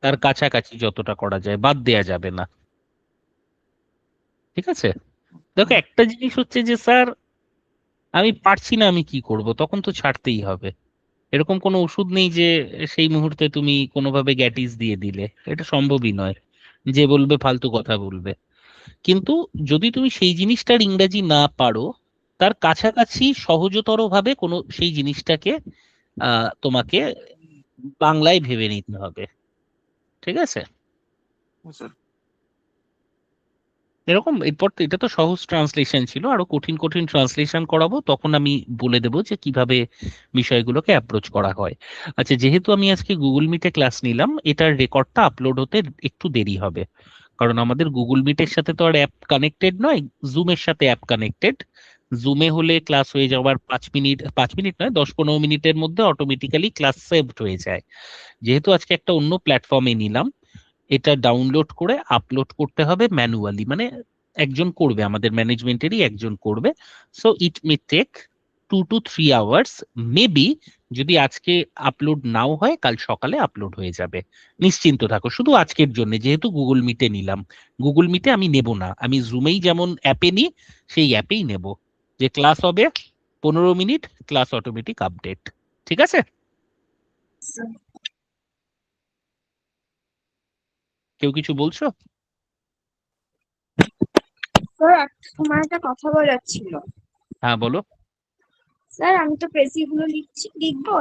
তার কাছাকাছি যতটা করা যায়, বাদ দেয়া যাবে না। ঠিক আছে, দেখো একটা জিনিস হচ্ছে যে স্যার আমি পারছি না, আমি কি করব, তখন তো ছাড়তেই হবে। এরকম কোনো ওষুধ নেই যে সেই মুহূর্তে তুমি কোনোভাবে গ্যাটিস দিয়ে দিলে, এটা সম্ভবই নয়। যে বলবে ফালতু কথা বলবে। কিন্তু যদি তুমি সেই জিনিসটার ইংরেজি না পারো, তার কাছাকাছি সহজতর ভাবে কোনো সেই জিনিসটাকে তোমাকে বাংলায় ভেবে নিতে হবে। ঠিক আছে, স্যার এরকম এরপর তো এটা তো সহজ ট্রান্সলেশন ছিল, আরো কঠিন কঠিন ট্রান্সলেশন করাবো, তখন আমি বলে দেবো যে কিভাবে বিষয়গুলোকে অ্যাপ্রোচ করা হয়। আচ্ছা, যেহেতু আমি আজকে গুগল মিটে ক্লাস নিলাম, এটার রেকর্ডটা আপলোড হতে একটু দেরি হবে, কারণ আমাদের গুগল মিটের সাথে তো আর অ্যাপ কানেক্টেড নয়, জুমের সাথে অ্যাপ কানেক্টেড। জুমে হলে ক্লাস হয়ে যাওয়ার 5 মিনিট, 5 মিনিট নয়, 10-15 মিনিটের মধ্যে অটোমেটিক্যালি ক্লাস সেভড হয়ে যায়। যেহেতু আজকে একটা অন্য প্ল্যাটফর্মে নিলাম, এটা ডাউনলোড করে আপলোড করতে হবে ম্যানুয়ালি, মানে একজন করবে, আমাদের ম্যানেজমেন্টেরই একজন করবে। So it may take 2 to 3 hours maybe. যদি আজকে আপলোড নাও হয়, কাল সকালে আপলোড হয়ে যাবে, নিশ্চিন্ত থাকো। শুধু আজকের জন্য, যেহেতু গুগল মিটে নিলাম, গুগল মিটে আমি নেব না, আমি জুমেই যেমন অ্যাপে নিই সেই অ্যাপেই নেব। যে ক্লাস হবে 15 মিনিট, ক্লাস অটোমেটিক আপডেট। ঠিক আছে, কেউ কিছু বলছো? স্যার তোমার একটা কথা বলার ছিল। হ্যাঁ বলো। স্যার আমি তো প্রেসিগুলো লিখবো,